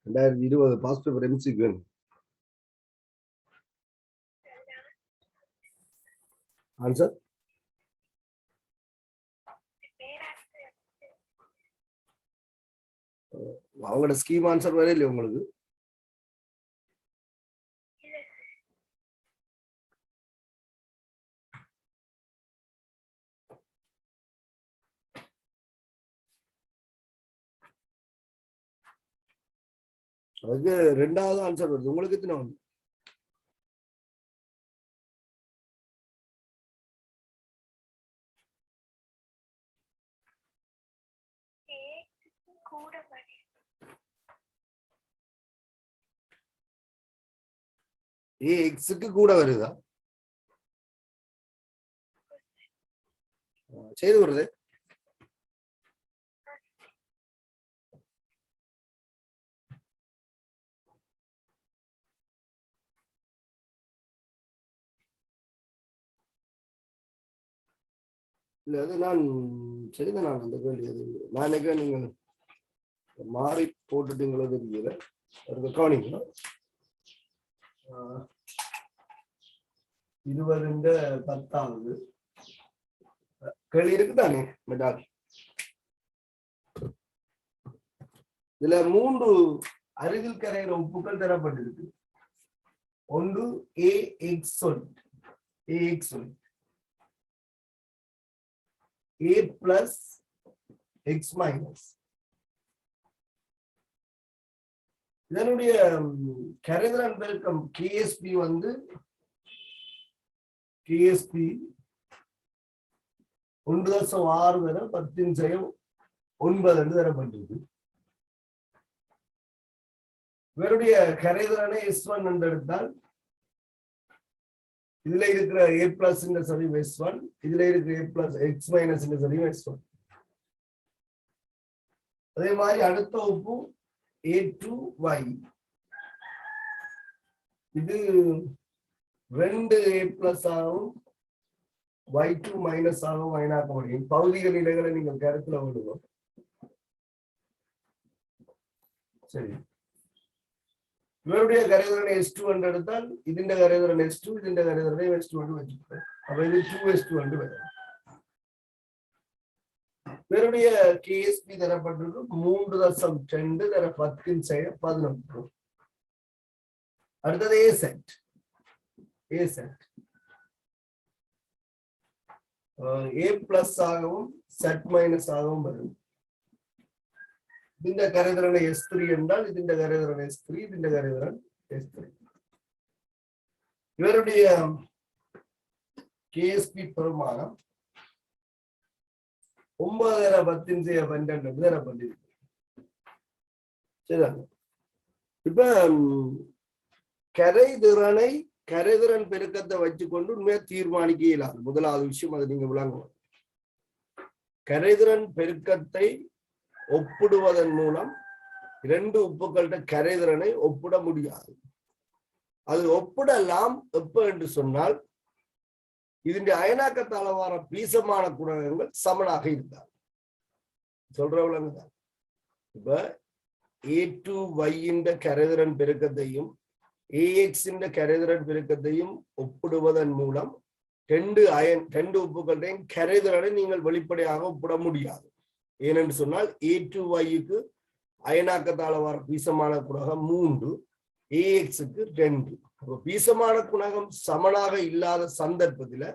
2020 past paper எம்சிக்கு answer அவங்களோட scheme answer வேற இல்லையா உங்களுக்கு? அதுக்கு ரெண்டாவது ஆன்சர் வருது. உங்களுக்கு எத்தனை வந்து? எக்ஸுக்கு கூட வருதா? செய்து வருது. இல்ல அது நான் செய்த நான் அந்த வேண்டியது நான் நினைக்கிறேன் நீங்கள் மாறி போட்டுட்டீங்களோ தெரியல. கவனிங்க 20 கேள்வி இருக்குதானே மெடால்? இதுல 3 அருகில் கரைகிற உப்புக்கள் தரப்பட்டிருக்கு. ஒன்று AX சொல்ட், AX சொல்ட், A plus X minus. இதனுடைய கரைதிறன் பெருக்கம் KSP வந்து KSP 1.6 வரை 10/9 என்று தரப்பட்டிருக்கு. இவருடைய கரைதிறனை S1 என்று எடுத்தால் இதுல இருக்கிற A plus சரிவு S1, இதுல இருக்கிற A plus X minus சரிவு S1. அதே மாதிரி அடுத்த உப்பு A2Y, இது 2 A plus ஆகும் Y2 மைனஸ் ஆகும் மைனாக்க முடியும். பௌதிக நிலைகளை நீங்கள் கருத்துல விடுவோம். சரி, இவருடைய கரைதிறனை S2 என்று எடுத்தால் ഇതിന്റെ கரைதிறன் S2, ഇതിന്റെ கரைதிறனை S2 என்று வச்சுக்கிறோம். அப்ப இது 2S2 என்று வரும். இவருடைய KSP தரப்பட்டிருக்கு 3.2 தர 10/11. அடுத்தது A set A பிளஸ் ஆகவும் செட் மைனஸ் ஆகவும் வரும். இந்த கரைதிறனை S3 என்றால் ഇതിന്റെ கரைதிறன் S3, ഇതിന്റെ கரைதிறன் S3. இவருடைய KSP பெருமானம் 9/10/12 தரப்பட்டிருக்கு. சரிதாங்க. இப்ப கரைதிறன் பெருக்கத்தை வச்சுக்கொண்டு உண்மையா தீர்மானிக்க இயலாது. முதலாவது விஷயம் அதை நீங்க விளங்குவோம். கரைதிறன் பெருக்கத்தை ஒப்பிடுவதன் மூலம் 2 உப்புக்கள கரைதிறனை ஒப்பிட முடியாது. அது ஒப்பிடலாம் எப்ப என்று சொன்னால் இதனுடைய அயனாக்கத்தால வர பீசமான குணகங்கள் சமனாக இருந்தார். சொல்ற விளங்குதான். இப்ப A2Y கரைதிறன் பெருக்கத்தையும் AX கரைதிறன் பெருக்கத்தையும் ஒப்பிடுவதன் மூலம் 2 உப்புக்களின் கரைதிறனை நீங்கள் வெளிப்படையாக ஒப்பிட முடியாது. ஏனென்று சொன்னால் A2Yக்கு அயனாக்கத்தால வர பீசமான குணகம் 3, AXக்கு 2. பீசமான குணகம் சமனாக இல்லாத சந்தர்ப்பத்தில்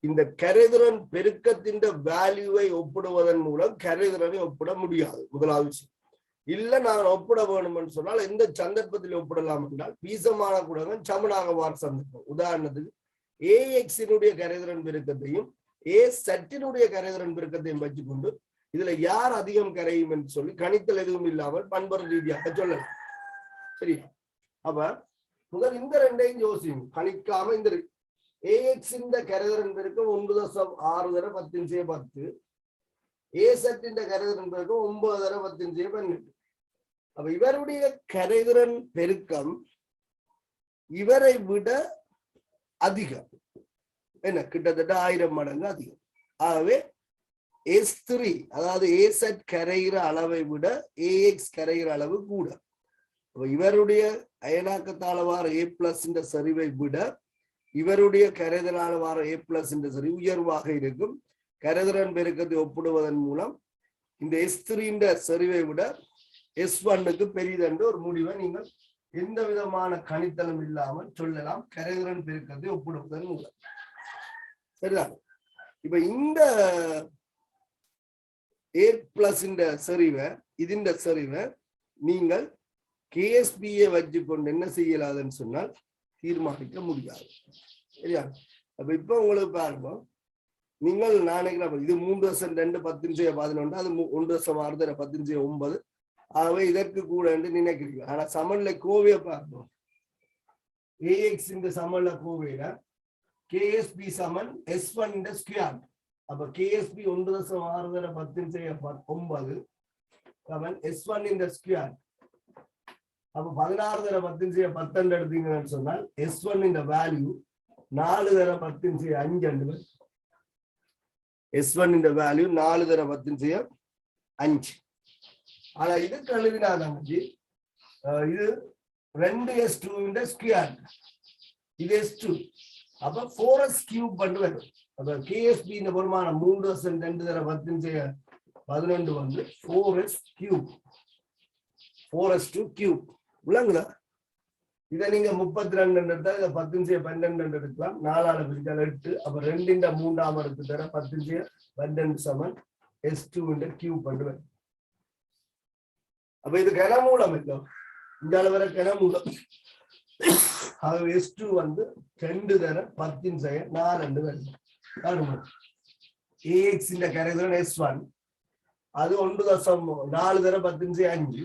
இந்த கரைதிறன் பெருக்கத்தின் வேல்யூவை ஒப்பிடுவதன் மூலம் கரைதிறனை ஒப்பிட முடியாது. முதலாவது விஷயம். இல்ல நான் ஒப்பிட வேணும் என்று சொன்னால் எந்த சந்தர்ப்பத்தில் ஒப்பிடலாம் என்றால் பீசமான குணகம் சமனாக வார சந்தர்ப்பம். உதாரணத்துக்கு AX கரைதிறன் பெருக்கத்தையும் A கரைதிறன் பெருக்கத்தையும் வச்சுக்கொண்டு இதுல யார் அதிகம் கரையும் என்று சொல்லி கணித்தல் எதுவும் இல்லாமல் பண்பொரு ரீதியாக சொல்லலாம். சரியா? அப்ப முதல் இந்த ரெண்டையும் யோசிக்கும். கணிக்காம இந்த AX கரைதிறன் பெருக்கம் 1.6 தர 10/10, AZ கரைதிறன் பெருக்கம் 9 தர 10/12. அப்ப இவருடைய கரைதிறன் பெருக்கம் இவரை விட அதிகம். என்ன, கிட்டத்தட்ட 1000 மடங்கு அதிகம். ஆகவே S3 அதாவது AZ கரைகிற அளவை விட AX கரைகிற அளவு கூட. இவருடைய அயனாக்கத்தால வார A+ என்ற சரிவை விட இவருடைய கரைதலால வார A+ என்ற சரிவு உயர்வாக இருக்கும். கரைதிறன் பெருக்கத்தை ஒப்பிடுவதன் மூலம் இந்த S3 சரிவை விட S1க்கு பெரியதென்று ஒரு முடிவை நீங்கள் எந்த விதமான கணித்தலும் இல்லாமல் சொல்லலாம் கரைதிறன் பெருக்கத்தை ஒப்பிடுவதன் மூலம். சரிதான். இப்ப இந்த A+ சரிவை இந்த சரிவை நீங்கள் KSB-யை வச்சுக்கொண்டு என்ன செய்யலாதுன்னு சொன்னால் தீர்மானிக்க முடியாது. சரியா? அப்ப இப்ப உங்களுக்கு பாருங்க, நீங்கள் நினைக்கலாம் இது 3 + 2 10 11 அது 1 6 10 9 ஆகவே இதற்கு கூட என்று நினைக்கிறீங்க. ஆனா சமன்ல கோவையை பார்க்கணும். AX இந்த சமன்ல கோவையில KSB சமன் S1 ஸ்கொயர். அப்ப KSB 1 + 6 10 9 S1 ஸ்கொயர். அப்ப 16 10 10 எடுத்தீங்கன்னு சொன்னால் S1 வேல்யூ 4 10 5 S1 வேல்யூ 4 10 5. ஆனா இது கழுவினாதான் இது 2S2 ஸ்கொயர், இது S2. அப்ப 4S³ பண்ணுவது. அப்ப KSB இந்த பெருமானம் 3 2 10 11 4S³ 4S2³ விளங்குதா? இதை நீங்க 32 எடுத்தா இதை 10 12 எடுக்கலாம். 4 பிரிச்சால் 8. அப்ப 2 3 எடுத்து தர 10 12 சமன் S2³ பண்ணுவேன். அப்ப இது கனமூலம் இல்லை, இந்த அளவுல கனமூலம். S2 2 தர 10 4 AX கரைதிறன் S1 அது 1.4 தர 10 5.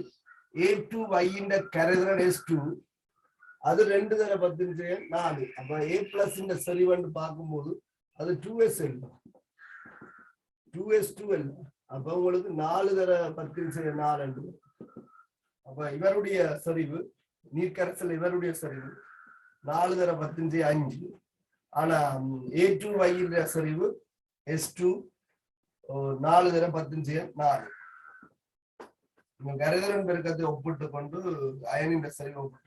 A2Y கரைதிறன் S2 அது 2 தர 10 4. அப்ப A+ சரிவன்னு பார்க்கும்போது அது 2S இல்லை, 2S2 இல்லை. அப்ப உங்களுக்கு 4 தர 10 4. அப்ப இவருடைய சரிவு நீர்க்கரசல் இவருடைய சரிவு 4 தர 10 5. ஆனா A2Y சரிவு S2 4 தர 10 4. கரைதிறன் பெருக்கத்தை ஒப்பிட்டு கொண்டு அயனின் சரிவை ஒப்பிட்டு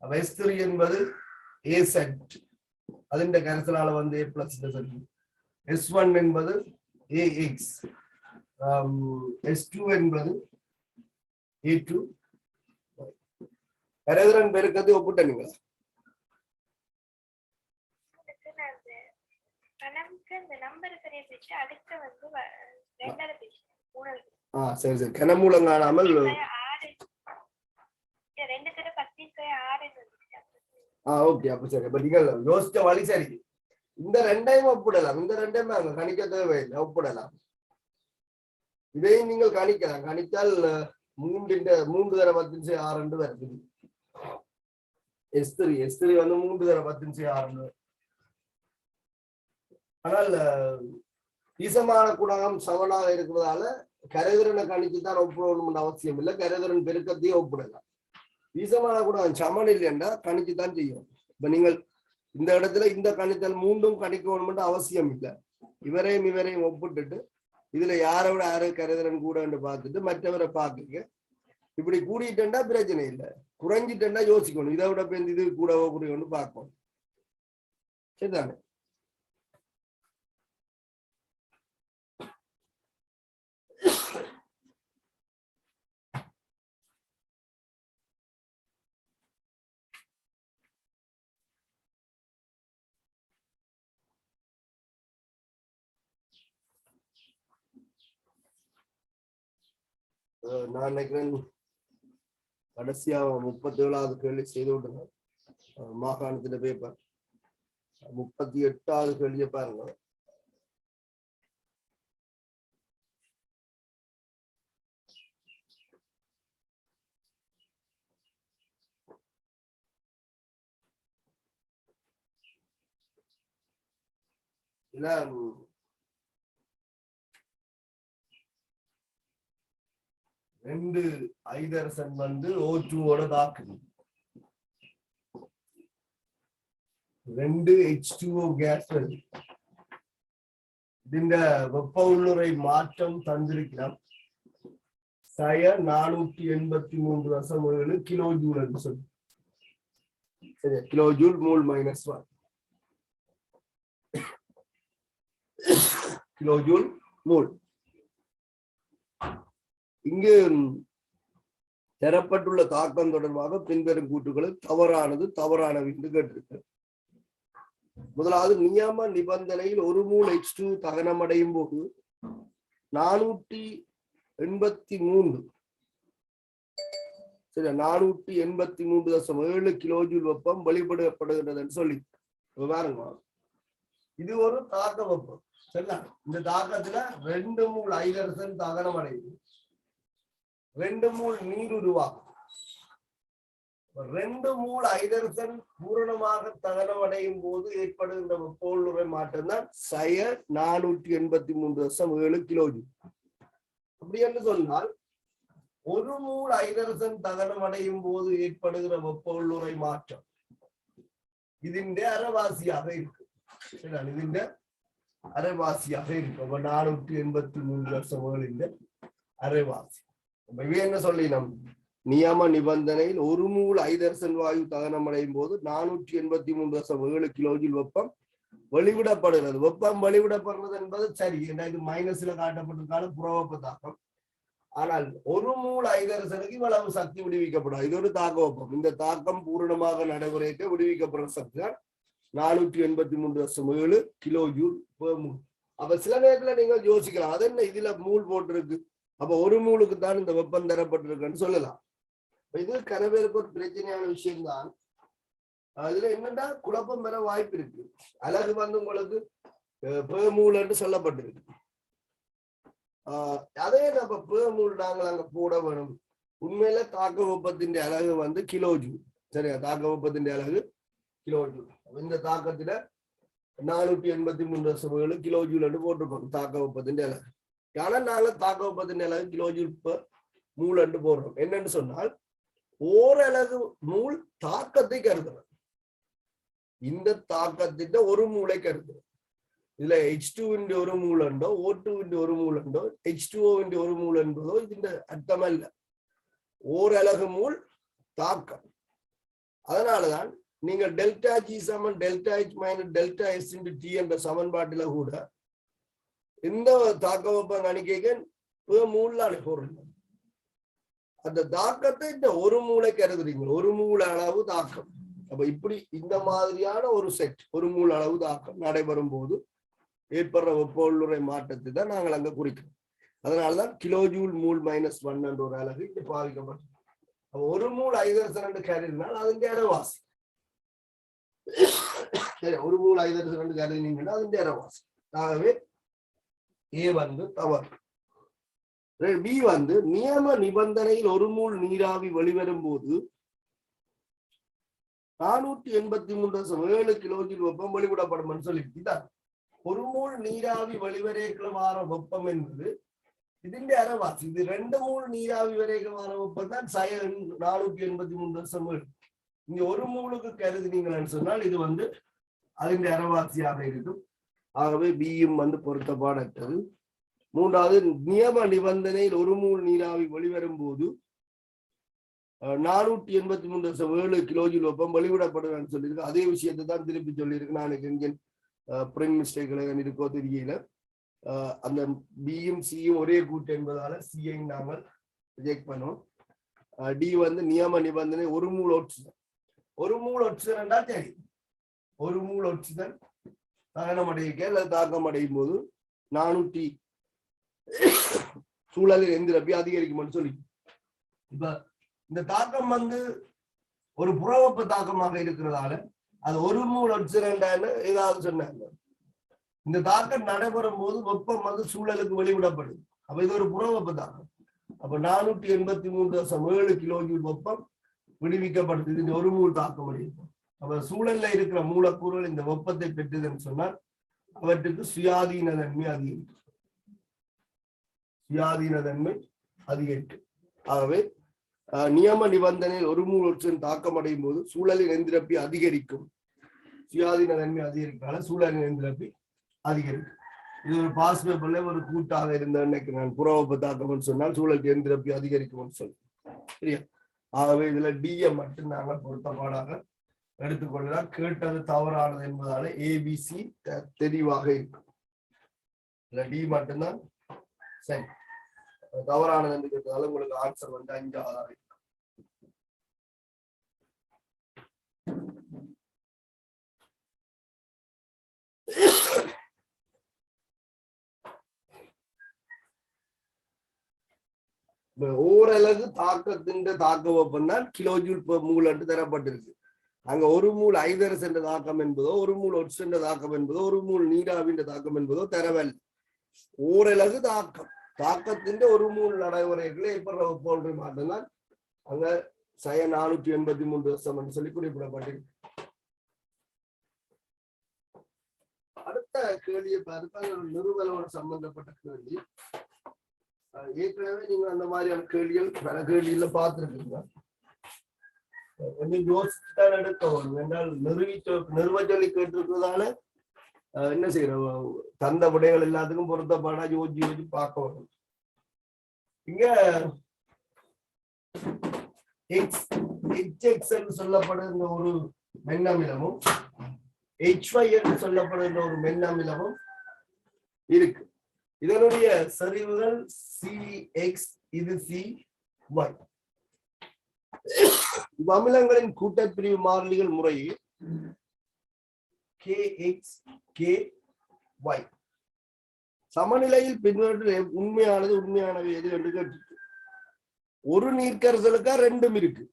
அப்ப S3 என்பது AZ அதின் கரைசலால A+ சரிவு. S1 என்பது AX, S2 என்பது A2. கரைதிறன் பெருக்கத்தை ஒப்பிட்டீங்களா? சரி சரி. கனமூலம் காணாமல் ஓகே. அப்ப சரி. அப்ப நீங்கள் யோசிச்ச வழி சரி. இந்த 2ஐயும் ஒப்பிடலாம். இந்த 2ஐயும் நாங்க கணிக்க தேவையில்லை, ஒப்பிடலாம். இதையும் நீங்கள் கணிக்கலாம். கணித்தால் 3 தர 10 6 வருது. S3 3 தர 10 6. ஆனால் ஈசமான குணகம் சமனாக இருக்கிறதால கரைதிறனை கணிச்சுதான் ஒப்பிடணும் அவசியம் இல்லை. கரைதிறன் பெருக்கத்தையும் ஒப்பிடலாம். ஈசமான குணகம் சமன் இல்லைன்னா கணிச்சுதான் செய்யும். இப்ப நீங்கள் இந்த இடத்துல இந்த கணித்தல் 3ம் கணிக்கணும் அவசியம் இல்லை. இவரையும் ஒப்பிட்டுட்டு இதுல யாரை விட யாரு கரைதிறன் கூட பார்த்துட்டு மற்றவரை பார்க்குங்க. இப்படி கூடிட்டா பிரச்சனை இல்லை, குறைஞ்சிட்டா யோசிக்கணும். இதை விட இது கூடவோ குறையோன்னு பார்க்கணும். சரிதானே? நான் நினைக்கிறேன் கடைசியா 37வது கேள்வி செய்து விட்டுருங்க. மாகாணத்துல பேப்பர் 38வது கேள்வியை பாருங்க. இல்ல 2 ஹைட்ரஜன் O2 தாக்குது. 2 H2O கேஸ் வருது. இந்த வெப்ப உள்ளுறை மாற்றம் தந்திருக்கலாம். 483.7 கிலோ ஜூல் என்று சொல்லி. சரி, கிலோ ஜூல் மூல் -1 கிலோ ஜூல் மூல். இங்கு தரப்பட்டுள்ள தாக்கம் தொடர்பாக பின்வரும் கூற்றுகள் தவறானவை என்று கேட்டிருக்கு. முதலாவது, நியம நிபந்தனையில் ஒரு மூல் H2 தகனமடையும் போது 483.7 கிலோ ஜூல் வெப்பம் வெளிப்படுத்தப்படுகிறது சொல்லி பாருங்க. இது ஒரு தாக்க வெப்பம். சரிங்களா? இந்த தாக்கத்துல 2 மூல் ஹைட்ரஜன் தகனம் அடையுது, 2 மூல் நீர் உருவாகும். 2 மூல் ஹைட்ரஜன் பூரணமாக தகனம் அடையும் போது ஏற்படுகின்ற வெப்ப உள்நுறை மாற்றம் தான் 483.7 கிலோ ஜூல். அப்படி என்று சொன்னால் 1 மூல் ஹைட்ரஜன் தகனம் அடையும் போது ஏற்படுகிற வெப்ப உள்நுறை மாற்றம் ഇതിന്റെ അരവാസിயாக இருக்கு. ഇതിന്റെ അരവാസിயாக இருக்கு. 483 അരവാസി. இவ என்ன சொல்லினோம்? நியம நிபந்தனையில் 1 மூல் ஹைட்ரஜன் வாயு தகனம் அடையும் போது 483.7 கிலோ ஜூல் வெப்பம் வெளிவிடப்படுகிறது. வெப்பம் வெளிவிடப்படுறது என்பது சரி, ஏன்னா இது மைனஸ்ல காட்டப்பட்டிருக்கான புறவெப்ப தாக்கம். ஆனால் 1 மூல் ஹைட்ரஜனுக்கு இவ்வளவு சக்தி விடுவிக்கப்படும். இது ஒரு தாக்க வெப்பம். இந்த தாக்கம் பூரணமாக நடைமுறைக்கு விடுவிக்கப்படுற சக்தி தான் 483.7 கிலோ ஜூல் பெர் மூல். அப்ப சில நேரத்துல நீங்க யோசிக்கலாம், அது என்ன இதுல மூல் போட்டிருக்கு, அப்ப 1 மூலுக்கு தான் இந்த வெப்பம் தரப்பட்டிருக்குன்னு சொல்லலாம். இது கனவேருக்கு ஒரு பிரச்சனையான விஷயம் தான். அதுல என்னன்னா குழப்பம் பெற வாய்ப்பு இருக்கு. அலகு வந்து உங்களுக்கு பெர் மூல் என்று சொல்லப்பட்டிருக்கு. அதே நம்ம பெர் மூல் நாங்கள் அங்க போட வேணும். உண்மையில தாக்க வெப்பத்தின் அலகு வந்து கிலோ ஜூல். சரியா? தாக்க வெப்பத்தின் அலகு கிலோ ஜூல். இந்த தாக்கத்துல 483.7 கிலோ ஜூல் என்று போட்டிருக்கோம் தாக்க வெப்பத்தின் அலகு. ஆனா நாங்க தாக்க வெப்பத்தின் அலகு கிலோ ஜூல் பெர் மூல் என்று போடுறோம். என்னன்னு சொன்னால் ஓரலகு மூல் தாக்கத்தை கருதுறோம். இந்த தாக்கத்திட்ட 1 மூலை கருதுறோம். இதுல H2 1 மூல் உண்டோ, O2 1 மூல் உண்டோ, H2O 1 மூல் என்பதோ ഇതിന്റെ அர்த்தமல்ல. ஓரலகு மூல் தாக்கம். அதனாலதான் நீங்க டெல்டா G சமன் delta H minus delta S × T என்ற சமன்பாட்டில கூட இந்த தாக்க வெப்பம் கணிக்க மூலான பொருள் அந்த தாக்கத்தை இந்த 1 மூலை கருதுறீங்க. 1 மூல அளவு தாக்கம். அப்ப இப்படி இந்த மாதிரியான ஒரு செட் 1 மூல அளவு தாக்கம் நடைபெறும் போது ஏற்படுற வெப்ப உள்நுறை மாற்றத்தை தான் நாங்கள் அங்க குறிக்கிறோம். அதனாலதான் கிலோ ஜூல் மூல் -1 என்ற ஒரு அலகு இங்க பாதிக்கப்படும். 1 மூல் ஹைட்ரஜன் கருதினால் அதன் அரைவாசி. 1 மூல் ஹைட்ரஜன் கருதினீங்கன்னா அதன் அரைவாசி. ஆகவே ஏ வந்து தவறு. பி வந்து நியம நிபந்தனையில் 1 மூல் நீராவி வெளிவரும் போது 483.7 கிலோ ஜூல் வெப்பம் வெளிவிடப்படும் சொல்லிட்டார். 1 மூல் நீராவி வெளிவரேக்குள்ள வார வெப்பம் என்பது ഇതിന്റെ അരവാസി. ഇത് 2 മൂൽ നീരാവി വരേക്ക് വാര വെப்பம் தான் 483.7. இங்க 1 மூலுக்கு கருதினீங்கன்னு சொன்னால் இது வந்து അതിന്റെ அரைவாசியாக இருக்கும். ஆகவே பியும் வந்து பொருத்தப்பாடற்றது. மூன்றாவது, நியம நிபந்தனையில் 1 மூல் நீராவி வெளிவரும் போது 483.7 கிலோ ஜூல் வெப்பம் வெளிவிடப்படுதுன்னு சொல்லியிருக்கு. அதே விஷயத்தை தான் திருப்பி சொல்லியிருக்கு. நான் எங்க பிரிண்ட் மிஸ்டேக்ல இருக்கோ தெரியல. அந்த பியும் சியும் ஒரே கூட்டு என்பதால சியை நாங்கள் ரிஜெக்ட் பண்ணோம். டி வந்து நியம நிபந்தனை 1 மூல் ஆக்சிஜன். 1 மூல் ஆக்சிஜன் என்றால் சரி, 1 மூல் ஆக்சிஜன் தகனம் அடைக்க அல்லது தாக்கம் அடையும் போது 400 சூழலில் எந்திரப்பி அதிகரிக்கும்னு சொல்லி. இப்ப இந்த தாக்கம் வந்து ஒரு புறவெப்ப தாக்கமாக இருக்கிறதால அது 1 மூல் ஆக்சிஜன் ஏதாவது சொன்னாங்க. இந்த தாக்கம் நடைபெறும் போது வெப்பம் வந்து சூழலுக்கு வெளிவிடப்படுது. அப்ப இது ஒரு புறவெப்ப தாக்கம். அப்ப 483.7 கிலோ ஜூல் வெப்பம் விடுவிக்கப்படுது. இது 1 மூல் தாக்கம் அடையும். அப்ப சூழல்ல இருக்கிற மூலக்கூறுகள் இந்த வெப்பத்தை பெற்றதுன்னு சொன்னால் அவற்றுக்கு சுயாதீன தன்மை அதிகரிக்கும். சுயாதீன தன்மை அதிகரிக்கும். ஆகவே நியம நிபந்தனையில் 1 மூல் ஆக்சிஜன் தாக்கம் அடையும் போது சூழலின் எந்திரப்பி அதிகரிக்கும். சுயாதீன தன்மை அதிகரிக்கால சூழலின் எந்திரப்பி அதிகரிக்கும். இது ஒரு பாஸ் பேப்பர்ல ஒரு கூட்டாக இருந்த நான் புறவப்பு தாக்கம் சொன்னால் சூழல் எந்திரப்பி அதிகரிக்கும் சொல்லி சரியா. ஆகவே இதுல டிஎ மட்டும் நாங்கள் பொருத்தப்பாடாக எடுத்துக்கொள்ளலாம். கேட்டது தவறானது என்பதால ஏபிசி தெளிவாக இருக்கும். இல்ல டி மட்டும்தான் சரி. தவறானது என்று கேட்டதால உங்களுக்கு ஆன்சர் 5ஆக இருக்கும். ஓரளவு தாக்கத்தின் தாக்க வெப்பம்தான் கிலோஜூல் மூல் என்று தரப்பட்டிருக்கு. அங்க ஒரு மூல் ஐதரஸ் என்ற தாக்கம் என்பதோ ஒரு மூல் ஒட்ஸ் என்ற தாக்கம் என்பதோ ஒரு மூல் நீராவின் தாக்கம் என்பதோ தரவல். ஓரளவு தாக்கத்தின் ஒரு மூல் நடைமுறைகளை ஏற்படுற போன்ற மாட்டம்தான் அங்க 483 என்று சொல்லி குறிப்பிடப்பட்டிருக்கு. அடுத்த கேள்வியை பார்த்தால் நிறுவனோட சம்பந்தப்பட்ட கேள்வி. ஏற்கனவே நீங்க அந்த மாதிரியான கேள்விகள் பல கேள்வியில பார்த்துருக்கீங்க. கொஞ்சம் யோசிச்சுதான் எடுக்க வரும். என்றால் நிறுவ சொல்லி கேட்டிருக்கிறதால என்ன செய்யறோம், தந்த விடைகள் எல்லாத்துக்கும் பொருத்தப்பாடா யோசிச்சு பார்க்க வரும். இங்க HX என்று சொல்லப்படுகின்ற ஒரு மென்னமிலமும் HY என்று சொல்லப்படுகின்ற ஒரு மென்னமிலமும் இருக்கு. இதனுடைய சரிவுகள் CX, இது CY. அமிலங்களின் கூட்டப்பிரிவு மாறிலிகள் முறையே KX, KY. சமநிலையில் பின்வற்றில் உண்மையானவை எது என்று கேட்டு ஒரு நீர்க்கரசலுக்கா ரெண்டும் இருக்கு.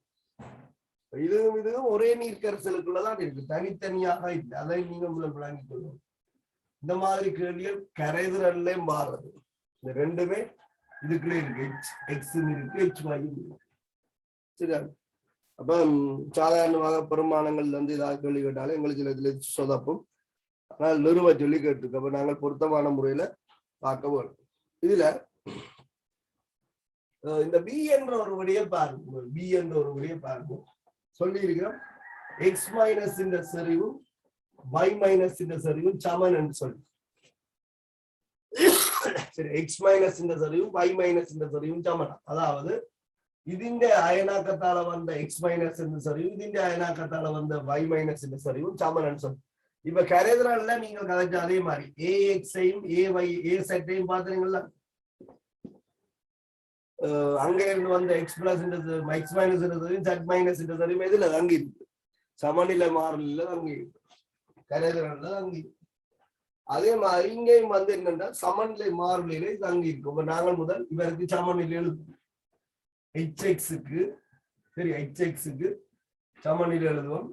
இதுவும் ஒரே நீர்க்கரசலுக்குள்ளதான் இருக்கு, தனித்தனியாக இல்லை. அதை நீங்க விளங்கிக் கொள்ளும். இந்த மாதிரி கேள்விகள் கரைதிரல்லையும் மாறுறது. இந்த ரெண்டுமே இதுக்குள்ளே இருக்கு. X இருக்கு, HY இருக்கு. சரியா? அப்ப சாதாரணமாக பெருமானங்கள்ல ஏதாவது கேள்வி கேட்டாலும் எங்களுக்கு இதுல சொதப்பும். ஆனால் நிறுவ சொல்லி கேட்டிருக்கு. அப்ப நாங்கள் பொருத்தமான முறையில பார்க்க வேண்டும். இதுல இந்த B என்ற ஒரு விடையை பாருங்க. B என்ற ஒரு விடையை பாருங்க. சொல்லி இருக்கிறோம் X மைனஸ் இந்த சரிவும் Y மைனஸ் இந்த சரிவும் சமன் என்று சொல்லி. சரி, X மைனஸ் இந்த சரிவும் Y மைனஸ் இந்த சரிவும் சமன். அதாவது ഇതിന്റെ അയനാക്കത്താള വന്ന X மைனஸ் இந்த சரிவும் ഇതിന്റെ அயனாக்கத்தால வந்த Y மைனஸ் இந்த சரிவும் சமன் சொல்லி. இப்ப கரைதலால நீங்க கதைச்ச அதே மாதிரி AX-ஐயும் AY AZ-ஐயும் பாத்தீங்களா? அங்க இருந்து வந்த X plus X minus Z minus சரியும் இதுல அங்கே இருக்கு. சமநிலை மாறல அங்கே இருக்கு, கரைதலால அங்கே இருக்கு. அதே மாதிரி இங்கேயும் என்னன்னா சமநிலை மாறலிலே இது அங்கே இருக்கும். நாங்கள் முதல் இவருக்கு சமநிலை எழுதும். HX-க்கு சரி, HX-க்கு சமநிலை எழுதுவோம்.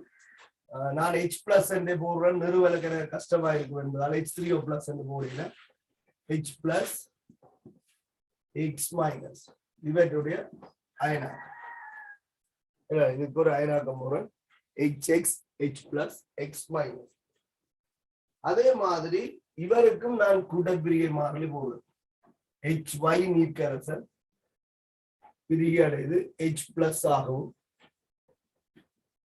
நான் H பிளஸ் என்று போடுறேன், நிறுவலுக்கு கஷ்டமா இருக்கும் என்பதால் H3O பிளஸ் என்று போடுறேன். H பிளஸ் X மைனஸ் இவற்றுடைய அயனாக்கம். இதுக்கு ஒரு அயனாக்கம் போடுறேன், HX H plus X minus. அதே மாதிரி இவருக்கும் நான் கூட்டப்பிரிகை மாறலி போடுறேன். HY நீர்க்கரசல் பிரிகை அடைது H பிளஸ் ஆகவும்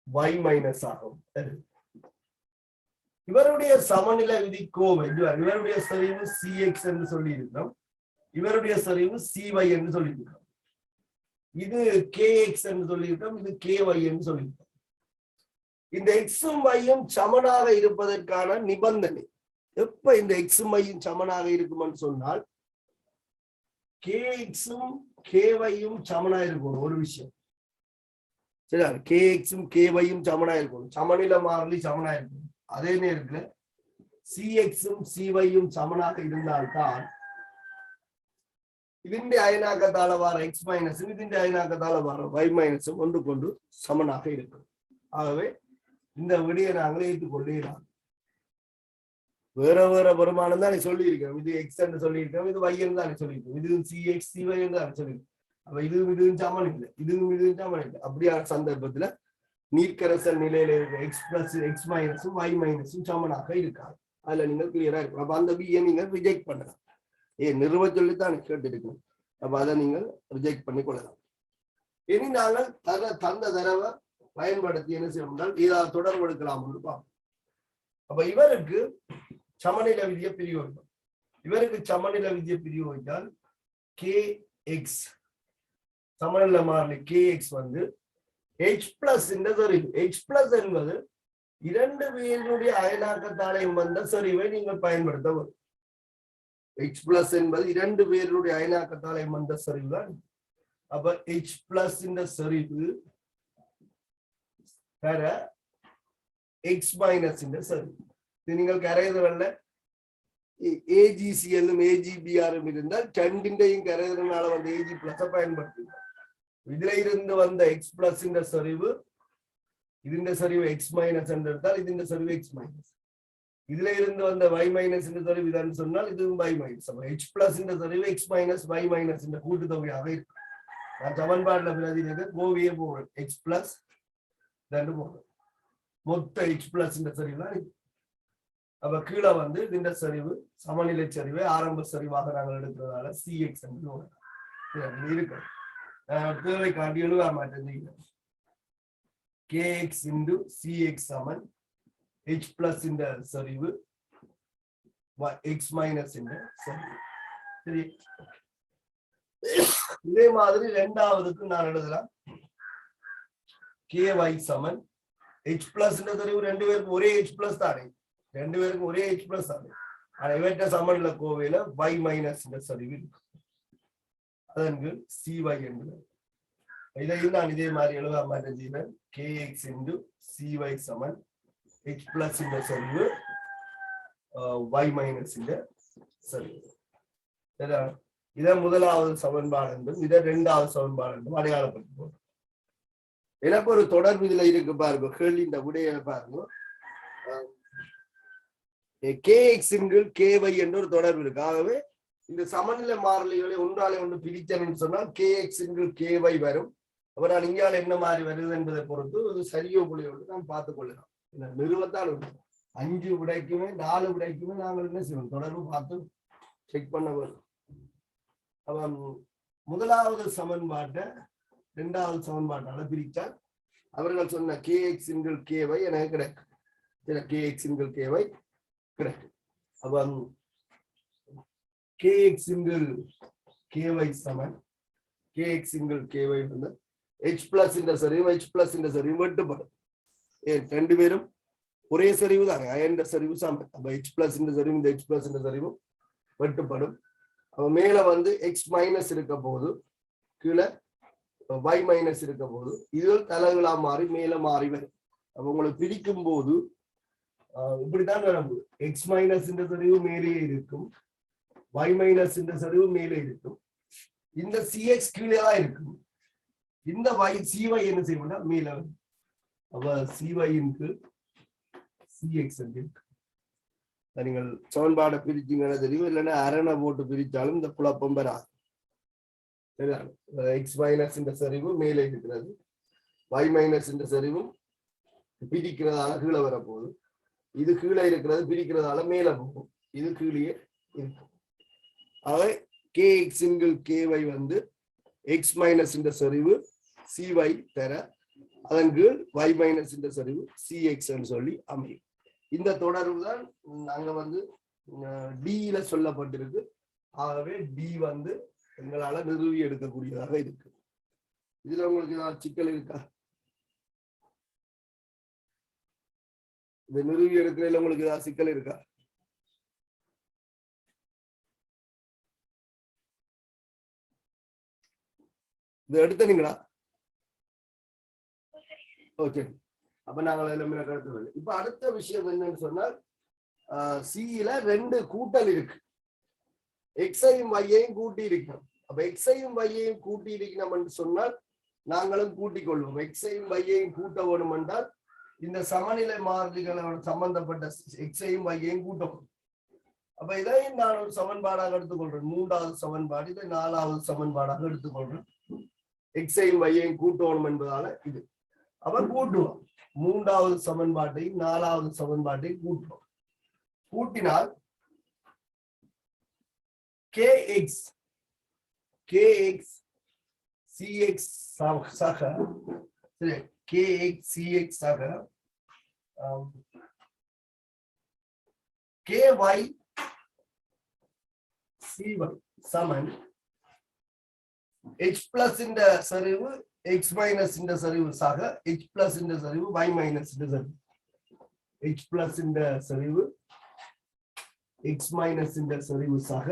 Y மைனஸ் ஆகும். இவருடைய சமநிலை விதி கோவை. இவருடைய சரிவு CX என்று சொல்லி இருக்கிறோம், இவருடைய சரிவு CY என்று சொல்லி இருக்கிறோம். இது KX என்று சொல்லி இருக்கிறோம், இது KY என்று சொல்லி இருக்கிறோம். இந்த X-உம் Y-யும் சமனாக இருப்பதற்கான நிபந்தனை எப்ப இந்த X-உம் Y-யும் சமனாக இருக்கும்னு சொன்னால் KX-உம் KY-யும் சமனா இருக்கணும். ஒரு விஷயம் சரியா, KX-உம் KY-யும் சமனா இருக்கணும், சமநிலை மாறிலி சமனா இருக்கணும். அதே நேரத்தில் CX-உம் CY-யும் சமனாக இருந்தால்தான் ഇതിന്റെ അയനാക്കത്താല വാറ X மைனஸும் ഇതിന്റെ அயனாக்கத்தால வார Y மைனஸும் ஒன்று கொண்டு சமனாக இருக்கும். ஆகவே இந்த விடையை நாங்கள் ஏற்றுக்கொள்ளலாம். வேற வேற பெருமானம் தான் சொல்லி இருக்கிறோம். இது X என்று சொல்லி இருக்கிறோம், இது Y என்று தான் சொல்லியிருக்கோம், இது CX CY என்று தான் சொல்லியிருக்கோம். அப்ப இதுவும் சமன் இல்லை, இதுவும் சமன் இல்லை. அப்படியான சந்தர்ப்பத்துல நீர்க்கரசல் நிலையில இருக்க X பிளஸ் X மைனஸும் Y மைனஸும் சமனாக இருக்காது. அதுல நீங்கள் கிளியரா இருக்கும். அப்ப அந்த பியை நீங்கள் ரிஜெக்ட் பண்ணலாம். நிறுவ சொல்லித்தான் கேட்டு இருக்கணும். அப்ப அதை நீங்கள் ரிஜெக்ட் பண்ணி கொள்ளலாம். இனி நாங்கள் தந்த தரவை பயன்படுத்தி என்ன செய்யணும், ஏதாவது தொடர்பு எடுக்கலாம். அப்ப இவருக்கு சமநிலை விதியை பிரிவு இருக்கும். இவருக்கு சமநிலை விதியை பிரயோகித்தால் kx சமநிலை மாறிலி kx வந்து h plus இந்த சரிவு h plus என்பது இரண்டு பேருடைய அயனாக்கத்தாலையும் வந்த சரிவை நீங்கள் பயன்படுத்த வரும். h plus என்பது இரண்டு பேருடைய அயனாக்கத்தாலையும் வந்த சரிவு தான். அப்ப h plus இந்த சரிவு தர x minus இந்த சரிவு. நீங்கள் கரையதுவல்ல AgCl AgBr இருந்தால் ரெண்டின்றையும் கரையதுனால வந்து Ag plus பயன்படுத்துங்க. இதுல இருந்து வந்த x plus இந்த சரிவு ഇതിന്റെ சரிவு x minus என்று எடுத்தால் ഇതിന്റെ சரிவு x minus. இதுல இருந்து வந்த y minus இந்த சரிவு இதுன்னு சொன்னால் இதுவும் y minus. அப்ப h plus இந்த சரிவு x minus y minus இந்த கூட்டுத்தொகையாக இருக்கு. நான் சமன்பாடுல பிரதிநிதிக்க கோவியே போறேன் x plus ரெண்டு போறேன். மொத்த h plus இந்த சரிவு தான் இருக்கு. அப்ப கீழே வந்து இந்த சரிவு சமநிலை சரிவை ஆரம்ப சரிவாக நாங்கள் எடுக்கிறதால cx என்று இருக்கு. தேவை காட்டி எழுத மாட்டேன். kx into cx சமன் h plus இந்த சரிவு x minus இந்த சரிவு. சரி, இதே மாதிரி இரண்டாவதுக்கு நான் எழுதலாம் ky சமன் h plus இந்த சரிவு ரெண்டு பேருக்கு ஒரே h plus தானே, ரெண்டு பேருக்கு ஒரே h plus தானே. ஆனா இவற்ற சமன்ல கோவையில y minus இந்த சரிவு இருக்கு. அதற்கு cy என்று இதையும் நான் இதே மாதிரி எழுத மாட்டேன். kx into cy சமன் h plus இந்த சரிவு y minus இந்த சரிவு. இதான் முதலாவது சமன்பாடு என்றும் இதை இரண்டாவது சமன்பாடு என்றும் அடையாளப்படுத்தி போறோம். எனக்கு ஒரு தொடர்பு இதுல இருக்கு பாருங்க, கேள்வி இந்த விடைய பாருங்க. kx ky என்ற ஒரு தொடர்பு இருக்கு. ஆகவே இந்த சமநிலை மாறிலிகளை ஒன்றாலே ஒன்று பிரித்தன்னு சொன்னால் kx ky வரும். அப்ப நான் இங்கால என்ன மாதிரி வருது என்பதை பொறுத்து ஒரு சரியோ புள்ளியோடு நாம் பார்த்துக் கொள்ளலாம். நிறுவத்தான் 5 விடைக்குமே 4 விடைக்குமே நாங்கள் என்ன செய்வோம், தொடர்பு பார்த்து செக் பண்ண வரும். அப்ப முதலாவது சமன்பாட்டை இரண்டாவது சமன்பாட்டால பிரித்தால் அவர்கள் சொன்ன kx ky எனக்கு கிடைக்கும். kx ky கிடைக்கும். அப்ப kx ky சமன் kx ky வந்து h plus இந்த சரிவு h plus இந்த சரிவு வெட்டுப்படும். ரெண்டு பேரும் ஒரே சரிவு தாங்க, அயன்ற சரிவு சமன். அப்ப h plus இந்த சரிவு இந்த h plus இந்த சரிவு வெட்டுப்படும். அப்ப மேல வந்து x minus இருக்க போது, கீழே y minus இருக்க போது, இது தலைகளா மாறி மேல மாறி வரும். அப்ப உங்களுக்கு பிரிக்கும் போது இப்படித்தான் வரும். x minus இந்த சரிவு மேலே இருக்கும், y minus இந்த சரிவு மேலே இருக்கும், இந்த cx கீழே தான் இருக்கும், இந்த cy என்ன செய்யணும்னா மேல. அப்ப cy இன்டு cx இருக்கு. நீங்கள் சமன்பாடை பிரிச்சீங்கன்னா தெரியும், இல்லைன்னா அரணை போட்டு பிரித்தாலும் இந்த குழப்பம் வராது. x மைனஸ் இந்த சரிவு மேலே இருக்கிறது, y மைனஸ் இந்த சரிவும் பிரிக்கிறதால கீழே வரப்போகுது, இது கீழே இருக்கிறது பிரிக்கிறதால மேல போகும், இது கீழே இருக்கும். அவை kx ky வந்து x மைனஸ் இந்த சரிவு cy தர, அதன் கீழ் y மைனஸ் இந்த சரிவு cx சொல்லி அமையும். இந்த தொடர்பு தான் நாங்க வந்து D சொல்லப்பட்டிருக்கு. ஆகவே D வந்து எங்களால நிறுவி எடுக்கக்கூடியதாக இருக்கு. இதுல உங்களுக்கு ஏதாவது சிக்கல் இருக்கா? இந்த நிறுவி எடுக்கிறதுல உங்களுக்கு ஏதாவது சிக்கல் இருக்கா? இதை எடுத்தீங்களா? ஓகே, அப்ப நாங்கள் எல்லாமே கருத்து. இப்ப அடுத்த விஷயம் என்னன்னு சொன்னால், சியில 2 கூட்டல் இருக்கு, எக்ஸையும் வையையும் கூட்டி இருக்கணும். அப்ப எக்ஸையும் வையையும் கூட்டி இருக்கணும் என்று சொன்னால் நாங்களும் கூட்டிக் கொள்வோம். எக்ஸையும் வையையும் கூட்ட வேணும் என்றால் இந்த சமநிலை மாறிலிகளோட சம்பந்தப்பட்ட எக்ஸையும் வையையும் கூட்டணும். அப்ப இதையும் நான் ஒரு சமன்பாடாக எடுத்துக்கொள்றேன். 3வது சமன்பாடு, இதை 4வது சமன்பாடாக எடுத்துக்கொள்றேன். எக்ஸையும் வையையும் கூட்டணும் என்பதால இது அவன் கூட்டுவோம். 3வது சமன்பாட்டையும் 4வது சமன்பாட்டையும் கூட்டுவோம். கூட்டினால் kx cx சக kx cx சக ky cy சமன் h plus இந்த சரிவு x minus இந்த சரிவு சக h plus இந்த சரிவு y minus இந்த சரிவு h plus இந்த சரிவு x minus இந்த சரிவு சக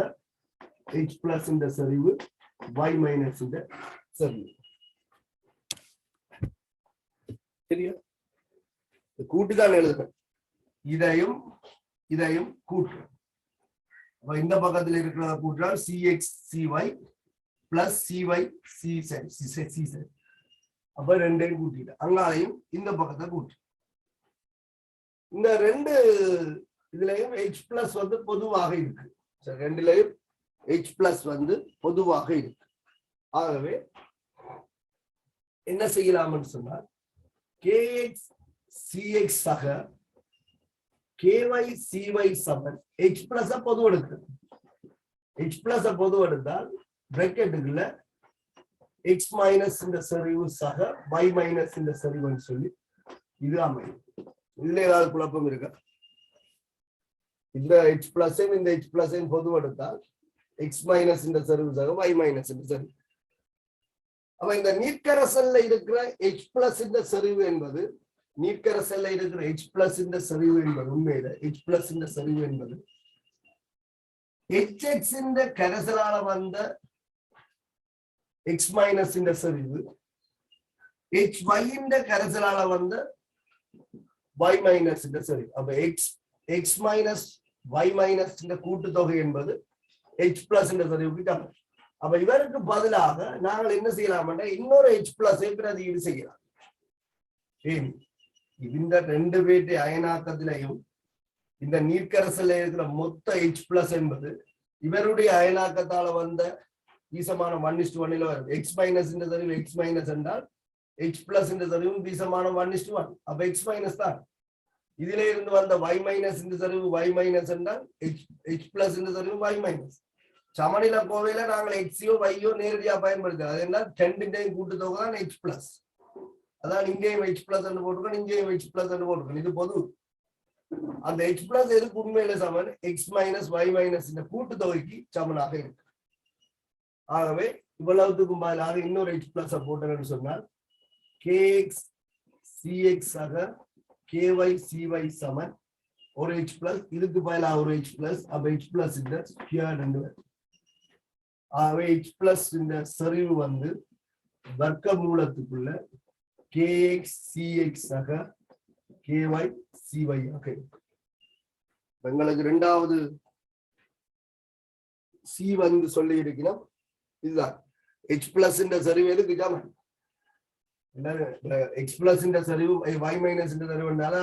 h plus இந்த சரிவு y minus இந்த சரிவு. சரியா? கூட்டுதான் எழுதுறேன். இதையும் இதையும் கூட்டு. இந்த பக்கத்தில் இருக்கிறத கூட்டினால் cx cy plus cy c அப்ப ரெண்டையும் கூட்டிட்டு அங்காலையும் இந்த பக்கத்தை கூட்டு. இந்த ரெண்டு இதுலயும் h plus வந்து பொதுவாக இருக்கு. ரெண்டுலயும் h plus வந்து பொதுவாக இருக்கு. ஆகவே என்ன செய்யலாம்னு சொன்னால் kx cx சக ky cy சமன் h plus பொது எடுத்து h plus பொது எடுத்தால் பிராக்கெட்டுக்குள்ள x மைனஸ் இந்த சரிவு சக y மைனஸ் இந்த சரிவுன்னு சொல்லி இது அமையும். இதுல ஏதாவது குழப்பம் இருக்கா? இந்த h plus இந்த h plus பொது எடுத்தால் x மைனஸ் இந்த சரிவு சக y மைனஸ் இந்த சரிவு. அப்ப இந்த நீர்க்கரசல்ல இருக்கிற h plus இந்த சரிவு என்பது நீர்க்கரசல்ல இருக்கிற h plus இந்த சரிவு என்பது உண்மையில h plus இந்த சரிவு என்பது hx இந்த கரசலால வந்த x minus இந்த சரிவு hy இந்த கரசலால வந்த y minus இந்த சரிவு. அப்ப x minus y minus இந்த கூட்டுத்தொகை என்பது h plus இந்த சரிவுக்கு சமம். அப்ப இவருக்கு பதிலாக நாங்கள் என்ன செய்யலாம்? இன்னொரு h plus பிரதியீடு செய்யலாம். ஏன் இந்த ரெண்டு பேட்டு அயனாக்கத்திலையும் இந்த நீர்க்கரசல்ல இருக்கிற மொத்த h plus என்பது இவருடைய அயனாக்கத்தால வந்த வீசமான 1:1 வரும். x minus இந்த சரிவு x minus என்றால் h plus இந்த சரிவும் வீசமான 1:1. அப்ப x minus தான். இதுல இருந்து வந்த y minus இந்த சரிவு y minus என்றால் h plus இந்த சரிவு y minus. சமநிலை கோவையில நாங்கள் xயோ yயோ நேரடியா பயன்படுத்தலாம். அது என்ன 2 கூட்டுத்தொகை தான் h plus. அதான் இங்கேயும் h plus என்று போட்டுக்கணும், இங்கேயும் h plus என்று போட்டுக்கணும். இது பொது. அந்த h plus எதுக்கு உண்மையில சமன் x minus y minus இந்த கூட்டுத்தொகைக்கு சமனாக இருக்கு. ஆகவே இவ்வளவுக்கும் பதிலாக இன்னொரு h plus போட்டேன்னு சொன்னால் kx cx சக ky cy சமன் ஒரு h plus இதுக்கு பதிலாக ஒரு h plus அப்ப h plus இந்த ஸ்கொயர் என்று வரும். ஆகவே h plus இந்த சரிவு வந்து வர்க்க மூலத்துக்குள்ள kx cx சக ky cy ஆக இருக்கு. எங்களுக்கு இரண்டாவது c வந்து சொல்லி இருக்கிறோம். இதுதான் h plus இந்த சரிவு எதுக்கு சமம்? x plus இந்த சரிவு y minus இந்த சரிவுனால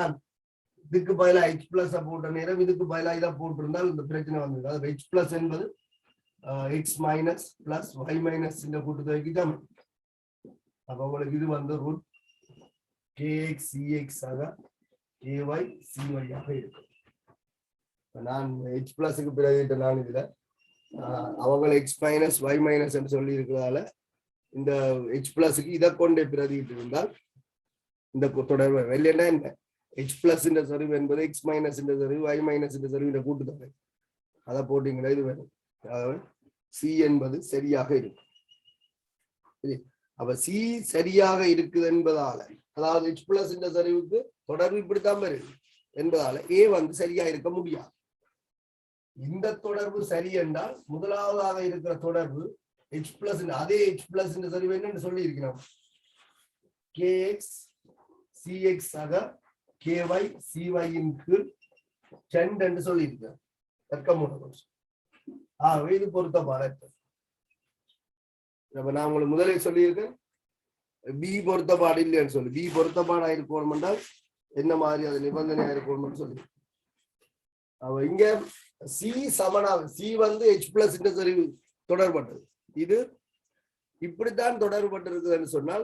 இதுக்கு பதிலா h plus போட்ட நேரம் இதுக்கு பதிலா இதை போட்டிருந்தால் இந்த பிரச்சனை வந்தது. அதாவது h plus என்பது x minus plus y minus இந்த கூட்டுத்தொகைக்கு சமம். அப்ப உங்களுக்கு இது வந்து ரூட் kx cx ஆக ky cy ஆக இருக்கும். நான் h plus க்கு பிறகு நான் இதுல அவங்க x minus y minus என்று சொல்லி இருக்கிறதால இந்த h plus க்கு இதை கொண்டே பிரதிட்டு இருந்தால் இந்த தொடர்பு வெளியேன்னா என்ன h plus இந்த சரிவு என்பது x minus இந்த சரிவு y minus இந்த சரிவு இந்த கூட்டுத்தொகை அதை போட்டீங்கன்னா இது வேணும். அதாவது c என்பது சரியாக இருக்கும். அப்ப c சரியாக இருக்குது என்பதால அதாவது h plus இந்த சரிவுக்கு தொடர்பு இப்படித்தான் வருது என்பதால a வந்து சரியா இருக்க முடியாது. இந்த தொடர்பு சரி என்றால் முதலாவதாக இருக்கிற தொடர்பு h plus அதே h plus இந்த சரிவு என்னன்னு சொல்லி இருக்கிறோம் kx cx ஆக ky cy இன் கீழ் 2 என்று சொல்லி இருக்கிறோம் வர்க்கமூலம். ஆகவே இது பொருத்தப்பாடு. நான் உங்களுக்கு முதலே சொல்லியிருக்கேன் b பொருத்தப்பாடு இல்லைன்னு சொல்லி b பொருத்தப்பாடா இருக்கணும் என்றால் என்ன மாதிரி அது நிபந்தனையா இருக்கணும்னு சொல்லி அவ இங்க c சமனாக c வந்து h plus இந்த சரிவு தொடர்பட்டது. இது இப்படித்தான் தொடர்பட்டிருக்குதுன்னு சொன்னால்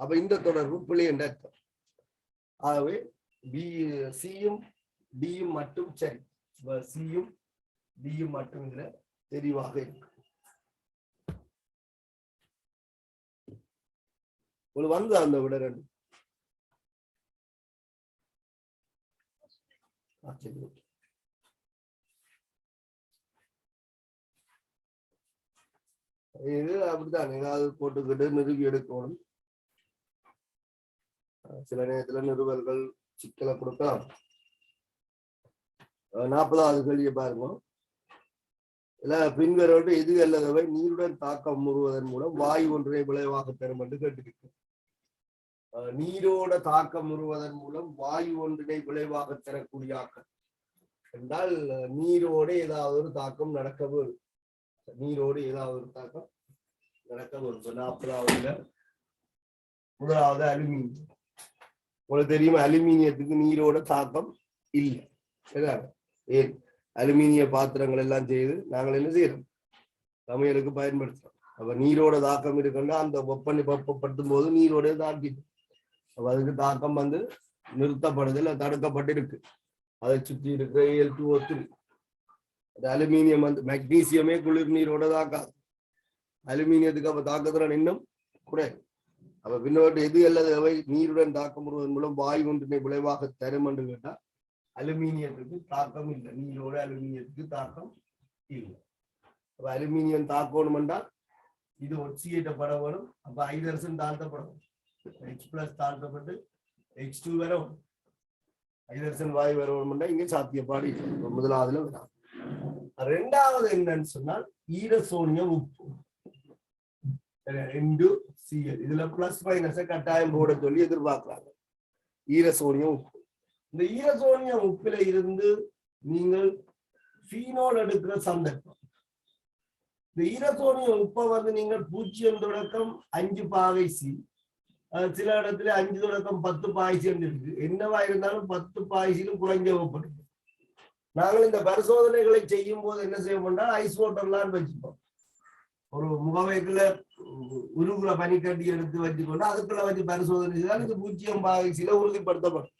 அப்ப இந்த தொடர்பு பிழை என்ற அர்த்தம். ஆகவே சியும் டியும் மட்டும் சரி. சியும் டியும் மட்டும் இதுல தெளிவாக இருக்கு. ஒரு வந்து அந்த விட ரெண்டு சரி. இது அப்படித்தான் ஏதாவது போட்டுக்கிட்டு நிறுவி எடுக்கணும். சில நேரத்துல நிறுவல்கள் சிக்கலை கொடுக்கலாம். 40வது கேள்வியை பாருங்க. பின்வரோடு எது அல்லதவை நீருடன் தாக்கம் முறுவதன் மூலம் வாயு ஒன்றை விளைவாக பெறும் என்று கேட்டிருக்கு. நீரோட தாக்கம் முறுவதன் மூலம் வாயு ஒன்றினை விளைவாக தரக்கூடிய ஆக்கம் என்றால் நீரோட ஏதாவது ஒரு தாக்கம் நடக்க வரும். நீரோடு ஏதாவது ஒரு தாக்கம் நடக்க வரும். 40வது முதலாவது அலுமினியம். உங்களுக்கு தெரியுமா அலுமினியத்துக்கு நீரோட தாக்கம் இல்லை. ஏன் அலுமினிய பாத்திரங்கள் எல்லாம் செய்து நாங்கள் என்ன செய்யறோம், சமையலுக்கு பயன்படுத்துறோம். அப்ப நீரோட தாக்கம் இருக்குன்னா அந்த வெப்பப்படுத்தும் போது நீரோட தாக்கிட்டு அப்ப அதுக்கு தாக்கம் நிறுத்தப்படுது இல்லை தடுக்கப்பட்டிருக்கு. அதை சுற்றி இருக்கிற Al2O3 அலுமினியம் மெக்னீசியமே குளிர் நீரோட தாக்காது. அலுமினியத்துக்கு அப்ப தாக்கத்துல இன்னும் கூட. அப்ப பின்னோட்டு எது அல்லது அவை நீருடன் தாக்கம் வருவதன் மூலம் வாயு ஒன்றினை விளைவாக தரும் என்று கேட்டா அலுமினியத்துக்கு தாக்கம் இல்லை. நீரோட அலுமினியத்துக்கு தாக்கம் இல்லை. அப்ப அலுமினியம் தாக்கணும் என்றால் இது ஒட்சியேற்றப்பட வேணும். அப்ப ஹைட்ரஜன் தாழ்த்தப்படும். H+ தாழ்த்தப்பட்டு H2 வரும். ஹைட்ரஜன் வாயு வரணும்னா இங்கே சாத்தியப்பாடு முதலாவதுல வரும். ரெண்டாவது என்னன்னு சொன்னால் ஈரசோனியம் உப்பு N2Cl. இதுல பிளஸ் மைனஸை கட்டாயம் போட சொல்லி எதிர்பார்க்கிறாங்க. ஈரசோனியம் உப்பு. இந்த ஈரசோனியம் உப்பில இருந்து நீங்கள் ஃபீனோல் எடுக்கிற சந்தர்ப்பம். இந்த ஈரசோனியம் உப்பை நீங்கள் 0 தொடக்கம் 5 பாகை சி, சில இடத்துல 5 தொடக்கம் 10 பாய்ச்சி இருக்கு. என்னவா இருந்தாலும் 10 பாய்ச்சிலும் குறைஞ்ச வெப்பப்படுது. நாங்கள் இந்த பரிசோதனைகளை செய்யும் போது என்ன செய்வோம்னா ஐஸ் வாட்டர்லாம் வச்சுப்போம். ஒரு முகவைக்குள்ள உருகுற பனிக்கட்டி எடுத்து வச்சுக்கொண்டு அதுக்குள்ள வச்சு பரிசோதனை செய்தால் இது 0 பாகை சில உறுதிப்படுத்தப்படும்.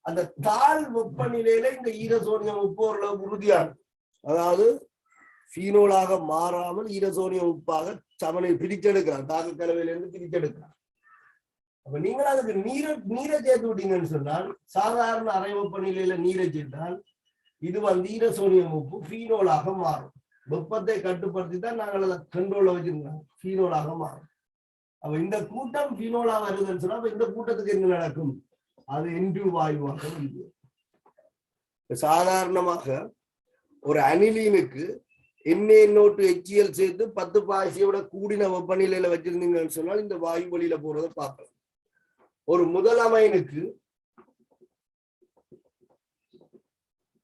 அந்த தாழ் வெப்பநிலையில இந்த ஈரசோனியம் உப்பு ஓரளவு உறுதியானது. அதாவது ஃபீனோலாக மாறாமல் ஈரசோனியம் உப்பாக சமனை பிரிச்செடுக்கிறான். தாக்க கலவையிலிருந்து பிரிச்செடுக்கிறான். அப்ப நீங்கள் அதுக்கு நீரை சேர்த்து விட்டீங்கன்னு சொன்னால், சாதாரண அறை வெப்பநிலையில நீரை சேர்த்தால் இது ஈரசோனியம் உப்பு ஃபீனோலாக மாறும். வெப்பத்தை கட்டுப்படுத்தி தான் நாங்கள் அதை கண்ட்ரோல்ல வச்சிருக்கோம். ஃபீனோலாக மாறும். அப்ப இந்த கூட்டம் ஃபீனோலா வருதுன்னு சொன்னா இந்த கூட்டத்துக்கு என்ன நடக்கும்? அது N2 வாயுவாக இருக்கு. சாதாரணமாக ஒரு அனிலீனுக்கு NaNO2HCl சேர்த்து 10 பாய்ச்சியோட கூடின வெப்பநிலையில வச்சிருந்தீங்கன்னு சொன்னால் இந்த வாயு வழியில போறதை பார்க்கலாம். ஒரு முதல் அமைனுக்கு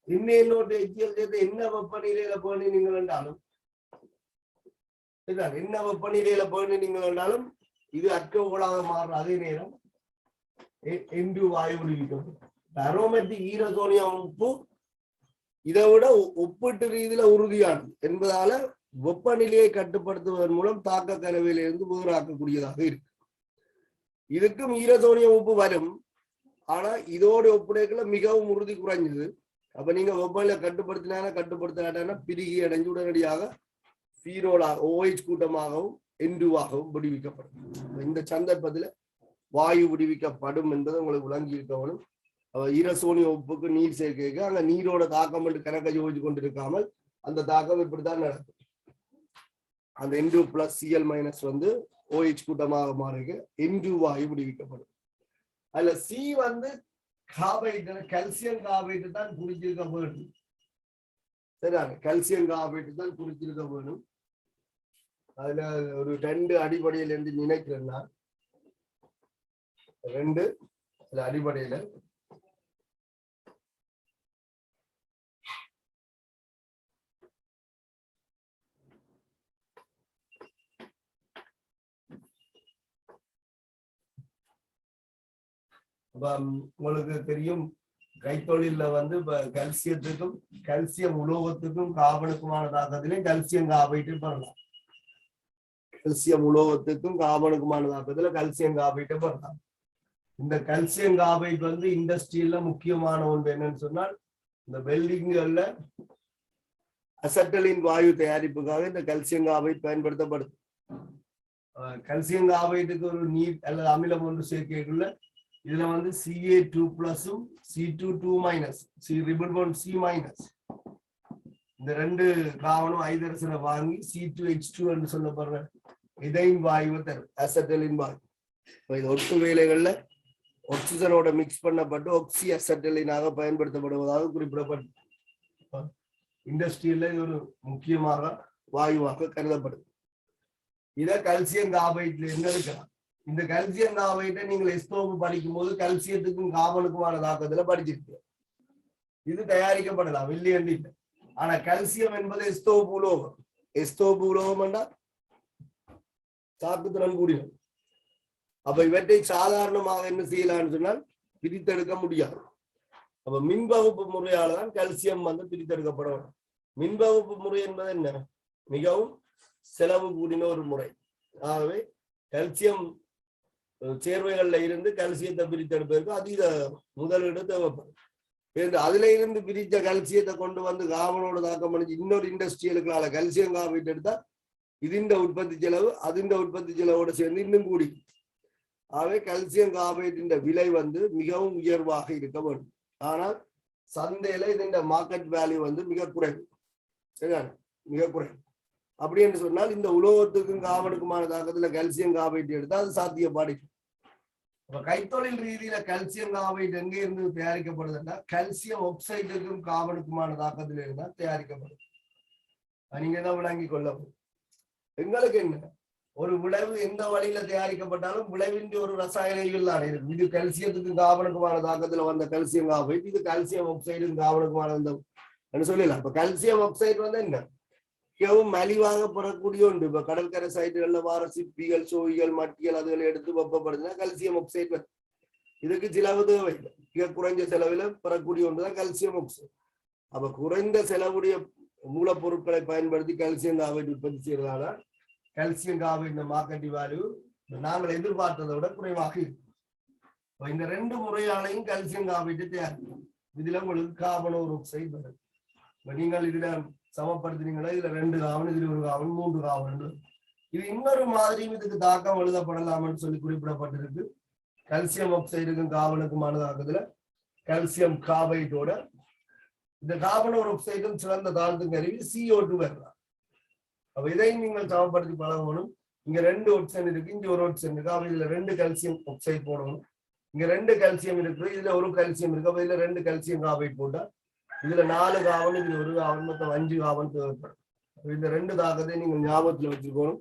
NaNO2HCl சேர்த்து என்ன வெப்பநிலையில போனீங்க என்றாலும் என்ன வெப்பநிலையில போனீங்க என்றாலும் இது அல்கோஹாலாக மாறுற அதே நேரம் N2 வாயு விடுவிக்கப்படும். அரோமேட்டிக் ஈரசோனியம் உப்பு இதை விட ஒப்பீட்டு ரீதியில உறுதியானது என்பதால வெப்பநிலையை கட்டுப்படுத்துவதன் மூலம் தாக்க கலவையிலிருந்து வேறாக்கக்கூடியதாக இருக்கு. இதுக்கும் ஈரசோனியம் உப்பு வரும். ஆனா இதோட ஒப்படைக்குள்ள மிகவும் உறுதி குறைஞ்சது. அப்ப நீங்க வெப்பநிலை கட்டுப்படுத்தினா பிரிகி அடைஞ்சு உடனடியாக ஃபீனோலாக OH கூட்டமாகவும் N2வாகவும் விடுவிக்கப்படும். இந்த சந்தர்ப்பத்துல வாயு விடுவிக்கப்படும் என்பது உங்களுக்கு விளங்கி இருக்கணும். ஈரசோனியம் உப்புக்கு நீர் சேர்க்க அங்க நீரோட தாக்கம் என்று கணக்கை யோசிச்சு கொண்டிருக்காமல் அந்த தாக்கம் இப்படித்தான் நடக்கும். அந்த N2+Cl- OH கூட்டமாக மாறுக N2 வாயு விடுவிக்கப்படும். அதுல சி கார்பைடு, கால்சியம் கார்பைடு தான் குறிச்சிருக்க வேண்டும். சரிதாங்க, கால்சியம் கார்பைடு தான் குறிச்சிருக்க வேணும். அதுல ஒரு 2 அடிப்படையில் என்று நினைக்கிறேன்னா 2 அடிப்படையில உங்களுக்கு தெரியும் கைத்தொழில கால்சியத்துக்கும் கால்சியம் உலோகத்துக்கும் கார்பனுக்குமான தாக்கத்திலே கால்சியம் கார்பைடு பண்ணலாம். கால்சியம் உலோகத்துக்கும் கார்பனுக்குமான தாக்கத்துல கால்சியம் கார்பைடு பண்ணலாம். இந்த கால்சியம் கார்பைடு இண்டஸ்ட்ரியில முக்கியமான ஒன்று என்னன்னு சொன்னால் இந்த வெல்டிங்கள்ல அசட்டலின் வாயு தயாரிப்புக்காக இந்த கால்சியம் கார்பைடு பயன்படுத்தப்படுது. கால்சியம் கார்பைடுக்கு ஒரு நீர் அல்லது அமிலம் ஒன்று சேர்க்கைக்குள்ள இதுல Ca2+, C2 2-, C ரிபிள் bond C-. இந்த ரெண்டு காவனும் ஐதரசனை வாங்கி C2H2 என்று சொல்லப்படுற இதையும் வாயுவை தரும் அசட்டலின் வாயு. இது ஒட்டு வேலைகள்ல ஆக்சிஜனோட மிக்ஸ் பண்ணப்பட்டு ஆக்சி அசட்டலினாக பயன்படுத்தப்படுவதாக குறிப்பிடப்பட்டு இண்டஸ்ட்ரியில இது ஒரு முக்கியமாக வாயுவாக கருதப்படுது. இதை கல்சியம் கார்பைட்ல இருந்து எடுக்கலாம். இந்த கல்சியம் கார்பைட்டை நீங்கள் எஸ்தோப்பு படிக்கும் போது கல்சியத்துக்கும் கார்பனுக்குமான தாக்கத்துல படிச்சிருக்கு. இது தயாரிக்கப்படலாம் இல்லையென்று இல்லை. ஆனா கல்சியம் என்பது எஸ்தோப்பு உலோகம். எஸ்தோப்பு உலோகம் என்றால் தாக்குத்திறன் கூடியது. அப்ப இவற்றை சாதாரணமாக என்ன செய்யலாம்னு சொன்னால் பிரித்தெடுக்க முடியாது. அப்ப மின்பகுப்பு முறையால தான் கல்சியம் வந்து பிரித்தெடுக்கப்படும். மின்பகுப்பு முறை என்பது என்ன? மிகவும் செலவு கூடின ஒரு முறை. ஆகவே கல்சியம் சேர்வைகள்ல இருந்து கல்சியத்தை பிரித்தெடுப்பதற்கு அதீத முதலீடு தேவைப்படும். அதுல இருந்து பிரித்த கல்சியத்தை கொண்டு வந்து காவனோட தாக்கம் பண்ணி இன்னொரு இண்டஸ்ட்ரியலுக்குள்ள கல்சியம் காப்பீட்டு எடுத்தா இதுண்ட உற்பத்தி செலவு அதிண்ட உற்பத்தி செலவோட சேர்ந்து இன்னும் கூடி. ஆகவே கல்சியம் கார்பைட்டின் விலை வந்து மிகவும் உயர்வாக இருக்க வேண்டும். ஆனால் சந்தையில இந்த மார்க்கெட் வேல்யூ வந்து மிக குறைவு, மிக குறைவு. அப்படி என்று சொன்னால் இந்த உலோகத்துக்கும் காவனுக்குமான தாக்கத்துல கல்சியம் கார்பைட் எடுத்தால் அது சாத்தியப்பாடு. அப்ப கைத்தொழில் ரீதியில கல்சியம் கார்பைட் எங்க இருந்து தயாரிக்கப்படுதுன்னா கல்சியம் ஆக்சைடுக்கும் காவனுக்குமான தாக்கத்துல இருந்தால் தயாரிக்கப்படுது. நீங்க தான் விளங்கி கொள்ளவும். எங்களுக்கு என்ன ஒரு விளைவு எந்த வழியில தயாரிக்கப்பட்டாலும் விளைவின்றி ஒரு ரசாயனங்கள் தான் இருக்கு. இது கல்சியத்துக்கு காவனுக்குமான தாக்கத்துல வந்த கல்சியம் கார்பைட், இது கல்சியம் ஆக்சைடுக்கும் காவனுக்குமான சொல்லலாம். இப்ப கல்சியம் ஆக்சைடு வந்து என்ன மிகவும் மலிவாக பெறக்கூடிய ஒன்று. இப்ப கடற்கரை சைடுகள்ல வார சிப்பிகள் சோழிகள் மட்டிகள் அதுகளை எடுத்து வெப்பப்படுதுன்னா கல்சியம் ஆக்சைடு. இதுக்கு செலவு தேவை, மிக குறைஞ்ச செலவில் பெறக்கூடிய ஒன்றுதான் கல்சியம் ஆக்சைடு. அப்ப குறைந்த செலவுடைய மூலப்பொருட்களை பயன்படுத்தி கல்சியம் கார்பைட் உற்பத்தி செய்யறதால கல்சியம் கார்பைட் மார்க்கெட் வேல்யூ நாங்கள் எதிர்பார்த்ததை விட குறைவாக இருக்கும். இந்த ரெண்டு முறையாலையும் கல்சியம் கார்பைட் தயாரிக்கும். இதுல உங்களுக்கு கார்பனோர் ஆக்சைடு வருது. நீங்கள் இதுல சமப்படுத்தினீங்கன்னா இதுல 2 காவன், இதுல 1 காவன், 3 காவன். இது இன்னொரு மாதிரியும் இதுக்கு தாக்கம் எழுதப்படலாம்னு சொல்லி குறிப்பிடப்பட்டிருக்கு. கல்சியம் ஆக்சைடுக்கும் காவனுக்குமான தாக்கத்துல கல்சியம் கார்பைட்டோட இந்த கார்பனோர் ஆக்சைடும் சிறந்த தாழ்த்தும் கருவி CO2 வரலாம். அப்ப இதையும் நீங்கள் சமப்படுத்தி பழகணும். இங்க 2 ஆக்சிஜன் இருக்கு, இங்க 1 ஆக்சிஜன் இருக்கு. அப்ப இதுல 2 கல்சியம் ஆக்சைடு போடணும். இங்க 2 கல்சியம் இருக்கு, இதுல 1 கல்சியம் இருக்கு. அப்ப இதுல 2 கல்சியம் கார்பைட் போட்டா இதுல 4 காவன், இதுல 1 காவன், மொத்தம் 5 காவன் தேவைப்படும். இந்த 2 தாக்கத்தை நீங்க ஞாபகத்துல வச்சுக்கணும்.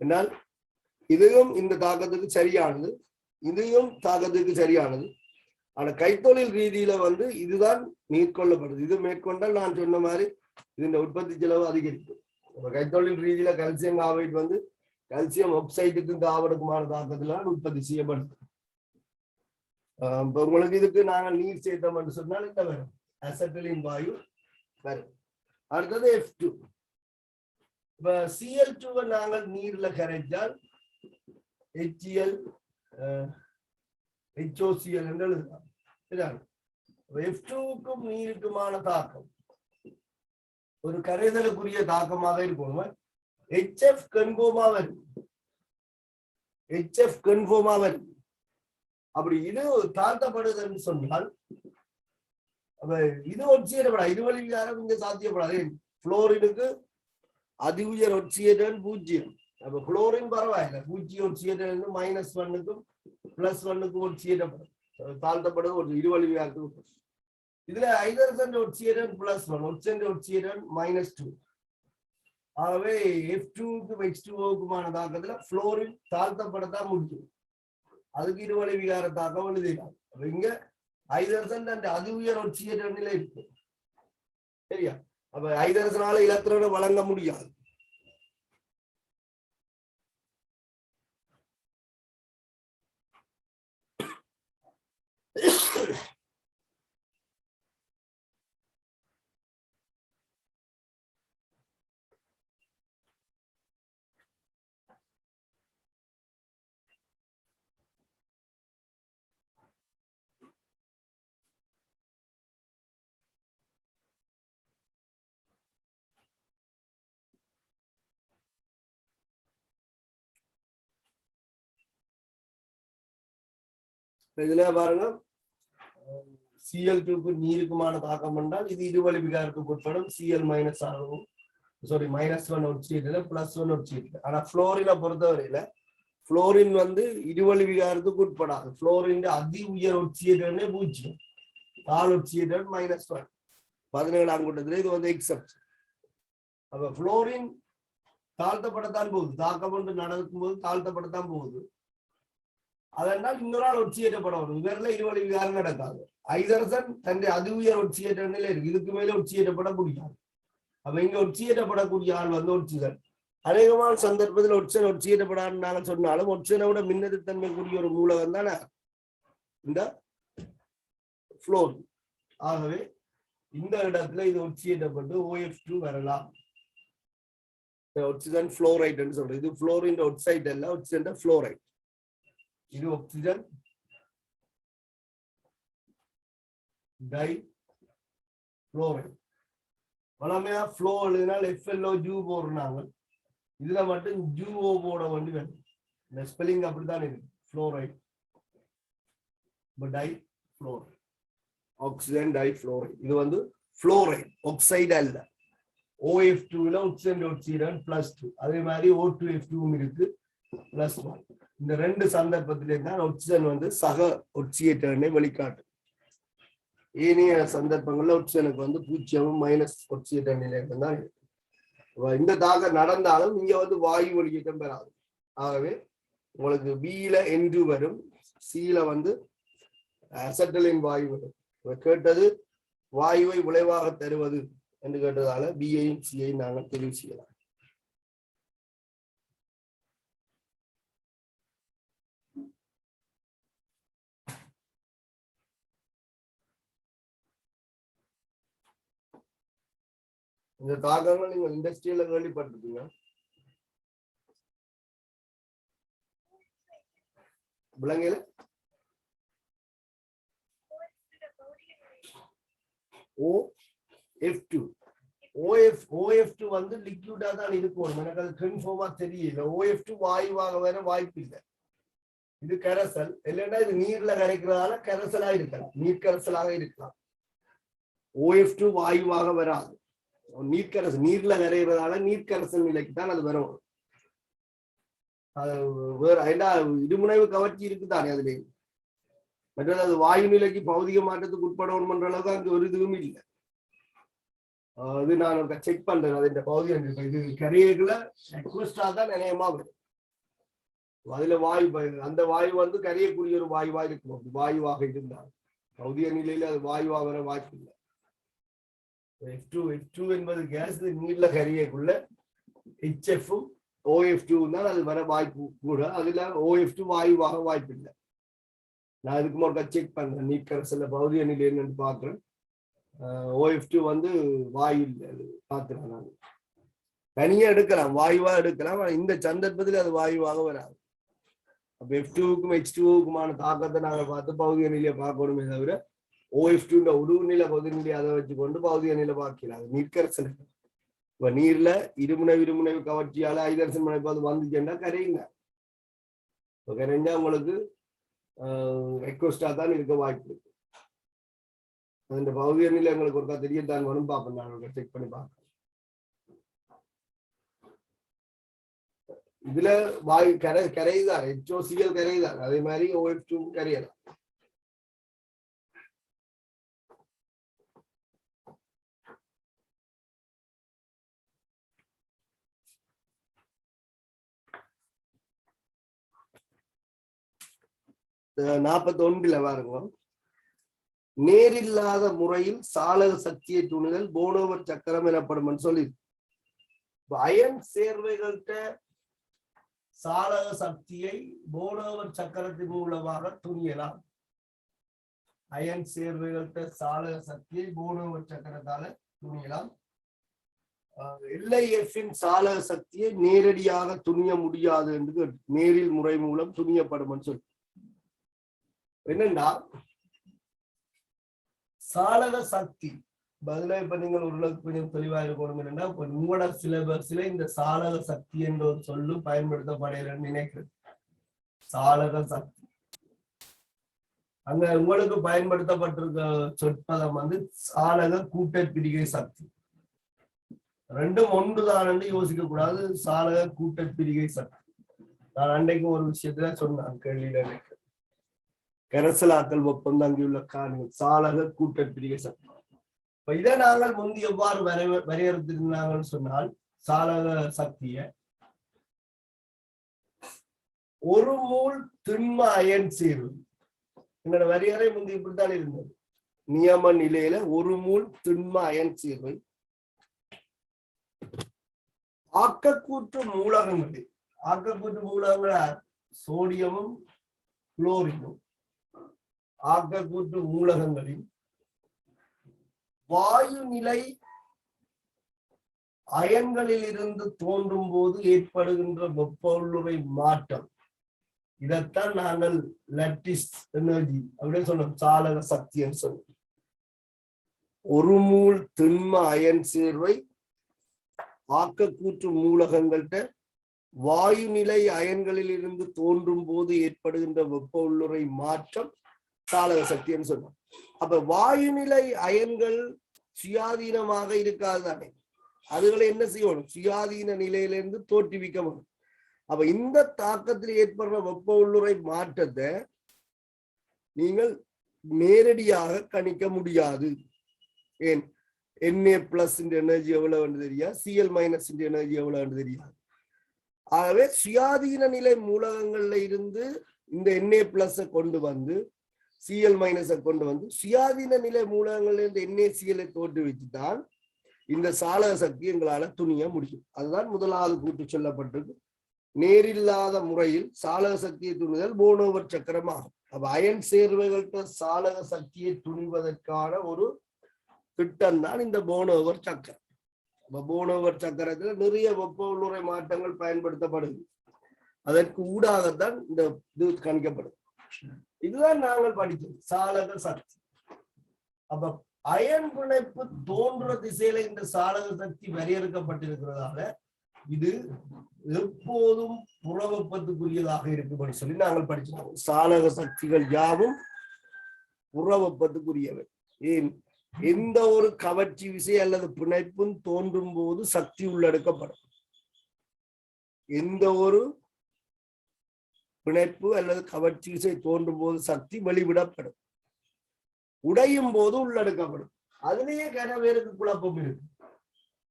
என்னால் இதுவும் இந்த தாக்கத்துக்கு சரியானது, இதையும் தாக்கத்துக்கு சரியானது. ஆனா கைத்தொழில் ரீதியில வந்து இதுதான் மேற்கொள்ளப்படுது. இது மேற்கொண்டால் நான் சொன்ன மாதிரி இதன் உற்பத்தி செலவு அதிகரிக்கும். கைத்தொழில் ரீதியில கல்சியம் கார்பைட் வந்து கல்சியம் ஆக்சைடுக்கும் காவனுக்குமான தாக்கத்துல உற்பத்தி செய்யப்படுது. உங்களுக்கு இதுக்கு நாங்கள் நீர் சேர்த்தோம் என்று சொன்னால் என்ன வரும்? அசட்டிலின் வாயு வரும். அடுத்தது F2. இப்ப Cl2 நாங்கள் நீர்ல கரைச்சால் HCl HOCl என்று எழுதலாம். F2க்கும் நீருக்குமான தாக்கம் ஒரு கரைதலுக்குரிய தாக்கமாக இருக்கும். HF கன்ஃபார்மா வரும், HF கன்ஃபார்மா வரும். அப்படி இது தாழ்த்தப்படுதுன்னு சொன்னால் இது ஒட்சியப்படாது, இது வழிகாரம் இங்க சாத்தியப்படாது. புளோரினுக்கு அதி உயர் ஒட்சியேட்டன் 0. அப்ப புளோரின் பரவாயில்லை, 0 ஒட்சியேட்டன் -1க்கும் +1க்கும் ஒட்சியேட்டப்படும், தாழ்த்தப்படுது ஒரு இருவழி விகாரத்துக்கு. இதுல ஹைட்ரஜன் ஒட்சியேட்டன் +1, ஒட்சன் ஒட்சியேட்டன் -2. ஆகவே F2க்கும் H2O-க்குமான தாக்கத்துல புளோரின் தாழ்த்தப்படத்தான் முடியும். அதுக்கு இருவழி விகார தாக்கம் எழுதிடலாம். இங்க ஹைட்ரஜன் அதி உயர் ஒட்சியேட்டன்ல இருக்கு, சரியா? அப்ப ஹைட்ரஜனால எலக்ட்ரானை வழங்க முடியாது. இதுல பாருங்க, Cl2க்கு நீருக்குமான தாக்கம் என்றால் இது இருவழி விகாரத்துக்கு உட்படும் Cl மைனஸ் ஆகும் சாரி -1 ஒட்சியேட்டர் +1 ஒட்சியேட்டர். ஆனா புளோரினை பொறுத்தவரையில புளோரின் வந்து இருவழி விகாரத்துக்கு உட்படாது. புளோரின் அதி உயர் ஒட்சியேட்டர்னே 0, தாழ் ஒட்சியேட்டர் -1. 17ஆம் கூட்டத்தில் இது வந்து எக்ஸப்ஷன். அப்ப புளோரின் தாழ்த்தப்படத்தான் போகுது, தாக்கம் ஒன்று நடக்கும்போது தாழ்த்தப்படத்தான் போகுது. அதனால் இன்னொரு ஆள் ஒட்சியேற்றப்படணும். இவரில் இருவழி விகாரம் நடக்காது. ஐதரசன் தன்னுடைய அதி உயர் ஒட்சியேட்டர் நிலை இருக்கு, இதுக்கு மேல ஒட்சியேற்றப்பட முடியாது. அப்ப இங்க ஒட்சியேற்றப்படக்கூடிய ஆள் வந்து ஒட்சிதன். அநேகமான சந்தர்ப்பத்தில் ஒட்சன் ஒட்சியேற்றப்படான்னு நாங்கள் சொன்னாலும் ஒட்சனை விட மின்னெதிர்த்தன்மை கூடிய ஒரு மூலகம் தானே இந்த புளோர். ஆகவே இந்த இடத்துல இது ஒட்சியேற்றப்பட்டு OH2 வரலாம். ஒட்சிஜன் புளோரைட் என்று சொல்றோம். இது புளோரின் ஒட்சைட் அல்ல, ஒட்சிஜன் புளோரைட். இது ஆக்சிஜன் டை புளோரைட். வளமையா ஃப்ளோ எழுதினால் FLOU போடுறாங்க, இதுல மட்டும் ஜூஓ போட வேண்டி வேணும். இந்த ஸ்பெல்லிங் அப்படித்தான் இருக்கு, fluoride difluoride, oxygen difluoride. இது வந்து புளோரைட் ஆக்சைடு அல்ல. OF2ல ஆக்சிஜன் ஆக்சிஜன் +2, அதே மாதிரி O2F2 இருக்கு +1. இந்த ரெண்டு சந்தர்ப்பத்திலே தான் ஆக்சிஜன் வந்து சக ஒட்சியேட்டர்னை வெளிக்காட்டும். ஏனைய சந்தர்ப்பங்கள்ல ஆக்சிஜனுக்கு வந்து 0 - ஒட்சியேட்டர் நிலையம் தான் இருக்கு. இந்த தாக்கம் நடந்தாலும் இங்க வந்து வாயு வெளியேற்றம் பெறாது. ஆகவே உங்களுக்கு Bல N2 வரும், Cல வந்து அசட்டலின் வாயு வரும். கேட்டது வாயுவை விளைவாக தருவது என்று கேட்டதால B-ஐயும் C-ஐயும் நாங்கள் தெரிவு செய்யலாம். இந்த தாக்கங்கள் நீங்க இண்டஸ்ட்ரியில கேள்விப்பட்டிருப்பீங்க. விலங்குல OF2 வந்து லிக்விடா தான் இருக்கும். எனக்கு அது கன்ஃபார்மா தெரியல. OF2 வாயுவாக வேற வாய்ப்பு இல்லை. இது கரைசல் இல்லைன்னா இது நீர்ல கரைக்கிறதால கரைசலா இருக்கலாம், நீர்க்கரைசலாக இருக்கலாம். OF2 வாயுவாக வராது, நீர்க்கரசல். நீர்ல கரைகிறதால நீர்க்கரசல் நிலைக்கு தான் அது வரும். அது வேற இருமுனைவு கவர்ச்சி இருக்குதானே அதுல. மற்றது அது வாயு நிலைக்கு பௌதிக மாற்றத்துக்கு உட்படணும் பண்ற அளவுக்கு அங்க ஒரு இதுவும் இல்லை. அது நான் செக் பண்றேன். அது இந்த பௌதிக இது கரையக்குள்ள ரெக்வஸ்டா தான் நிலையமா வரும். அதுல வாயு, அந்த வாயு வந்து கரையக்கூடிய ஒரு வாயுவா இருக்கும். வாயுவாக இருந்தால் பௌதிக நிலையில அது வாயுவா வர வாய்ப்பு இல்லை. H2 என்பது கேஸ், நீர்ல கரையக்குள்ள HF-ம் OF2 தான் அது வர வாய்ப்பு கூட. அதுல OF2 வாயுவாக வாய்ப்பு இல்லை. நான் இதுக்கு முன்னாடி செக் பண்றேன், நீர்க்கரசல்ல பௌதிக நிலை என்னன்னு பாக்குறேன். OF2 வந்து வாயு பாக்குறேன். நான் தனியா எடுக்கலாம், வாயுவா எடுக்கலாம். இந்த சந்தர்ப்பத்தில் அது வாயுவாக வராது. அப்ப F2க்கும் H2க்குமான தாக்கத்தை நாங்கள் பார்த்து பௌதிக நிலையை பார்க்கணுமே தவிர OF2 உருவு நிலை பௌதிக நிலை அதை வச்சு கொண்டு பௌதிக நிலை பார்க்கலாம். நீர்க்கரசல் இப்ப நீர்ல இருமுனைவு கவர்ச்சியால ஐதரசன் முனைப்பு அது வந்துச்சுன்னா கரையுங்க. இப்ப கரைஞ்சா உங்களுக்கு ரெக்வஸ்டா தான் இருக்க வாய்ப்பு இருக்கு. அந்த பௌதிக நிலை எங்களுக்கு ஒருக்கா தெரியத்தான் வரும். பார்ப்போம், நான் செக் பண்ணி பார்ப்பேன். இதுல வாயு கரையுதான், HOCl கரையுதான், அதே மாதிரி OF2 கரையலாம். நாற்பத்தொன்றுல பாருங்க, நேரில்லாத முறையில் சாளர சக்தியை துணிதல் போனோவர் சக்கரம் எனப்படும் சொல்லி. அயன் சேர்வைகள்கிட்ட சாளர சக்தியை போனோவர் சக்கரத்தின் மூலமாக துணியலாம். அயன் சேர்வைகள்கிட்ட சாளர சக்தியை போனோவர் சக்கரத்தால துணியலாம். LiF-இன் சாளர சக்தியை நேரடியாக துணிய முடியாது என்று நேரில் முறை மூலம் துணியப்படும் சொல்லி. என்னன்னா சாளர சக்தி பதிலா இப்ப நீங்கள் ஓரளவுக்கு கொஞ்சம் தெளிவா இருக்கணும். என்னன்னா இப்ப உங்களோட சிலபஸ்ல இந்த சாளர சக்தி என்ற ஒரு சொல்லும் பயன்படுத்தப்படையிலன்னு நினைக்கிறேன். சாளர சக்தி அங்க உங்களுக்கு பயன்படுத்தப்பட்டிருக்க சொற்பதம் வந்து சாலக கூட்டப்பிரிகை சக்தி. ரெண்டும் ஒன்றுதான் என்று யோசிக்க கூடாது. சாலக கூட்டப்பிரிகை சக்தி. நான் அன்றைக்கு ஒரு விஷயத்துல சொன்னேன் கேள்வியில, கரசலாக்கல் ஒப்பந்தம் அங்கியுள்ள காரணம் சாலக கூட்டப்பிரிகை சக்தி. இப்ப இதை நாங்கள் முந்தி எவ்வாறு வரையறுத்திருந்தாங்கன்னு சொன்னால், சாலக சக்திய ஒரு மூல் திண்ம அயன் சேர்வு. எங்களோட வரையறை முந்தி இப்படித்தான் இருந்தது. நியம நிலையில ஒரு மூல் திண்ம அயன் சேர்வை ஆக்கக்கூற்று மூலகங்களில், ஆக்கக்கூற்று மூலகங்கள் சோடியமும் குளோரினும், ஆக்கக்கூற்று மூலகங்களில் வாயு நிலை அயன்களில் இருந்து தோன்றும் போது ஏற்படுகின்ற வெப்ப உள்ளுறை மாற்றம், இதைத்தான் நாங்கள் லட்டிஸ் எனர்ஜி அப்படின்னு சொன்னோம், சாலக சக்தின்னு சொன்னோம். ஒரு மூல் திண்ம அயன் சேர்வை ஆக்கக்கூற்று மூலகங்கள்கிட்ட வாயு நிலை அயன்களில் இருந்து தோன்றும் போது ஏற்படுகின்ற வெப்ப உள்ளுறை மாற்றம் சாலக சக்தின்னு சொன்னோம். அப்ப வாயு நிலை அயன்கள் சுயாதீனமாக இருக்காது தானே, அதுகளை என்ன செய்யணும், சுயாதீன நிலையிலிருந்து தோற்றுவிக்க முடியும். அப்ப இந்த தாக்கத்தில் ஏற்படுற வெப்ப உள்ளுறை மாற்றத்தை நீங்கள் நேரடியாக கணிக்க முடியாது. ஏன், Na+ எனர்ஜி எவ்வளவு தெரியாது, Cl- எனர்ஜி எவ்வளவு தெரியாது. ஆகவே சுயாதீன நிலை மூலகங்கள்ல இருந்து இந்த Na+ கொண்டு வந்து Cl- கொண்டு வந்து சுயாதீன நிலை மூலகங்கள்ல இருந்து NaCl தோற்றுவிச்சுதான் இந்த சாலக சக்தி எங்களால துணிய முடியும். அதுதான் முதலாவது கூட்டு சொல்லப்பட்டிருக்கு. நேரில்லாத முறையில் சாலக சக்தியை துணிதல் போனோவர் சக்கரமாகும். அப்ப அயன் சேர்வைகள்கிட்ட சாலக சக்தியை துணிவதற்கான ஒரு திட்டம் தான் இந்த போனோவர் சக்கரம். போனோவர் சக்கரத்துல நிறைய வெப்ப உள்ளுறை மாற்றங்கள் பயன்படுத்தப்படுது. அதற்கு ஊடாகத்தான் இந்த இது கணிக்கப்படுது. இதுதான் நாங்கள் படித்தோம் சாலக சக்தி. அப்ப அயன் பிணைப்பு தோன்ற திசையில இந்த சாலக சக்தி வரையறுக்கப்பட்டிருக்கிறதால இது எப்போதும் புறவெப்பத்துக்குரியதாக இருக்கும்னு சொல்லி நாங்கள் படிச்சோம். சாலக சக்திகள் யாவும் புறவெப்பத்துக்குரியவை. ஏன், எந்த ஒரு கவர்ச்சி விசை அல்லது பிணைப்பும் தோன்றும் போது சக்தி உள்ளெடுக்கப்படும். எந்த ஒரு பிணைப்பு அல்லது கவர்ச்சி விசை தோன்றும் போது சக்தி வெளிவிடப்படும். உடையும் போது உள்ளெடுக்கப்படும். அதுலயே பேருக்கு குழப்பம் இருக்கு.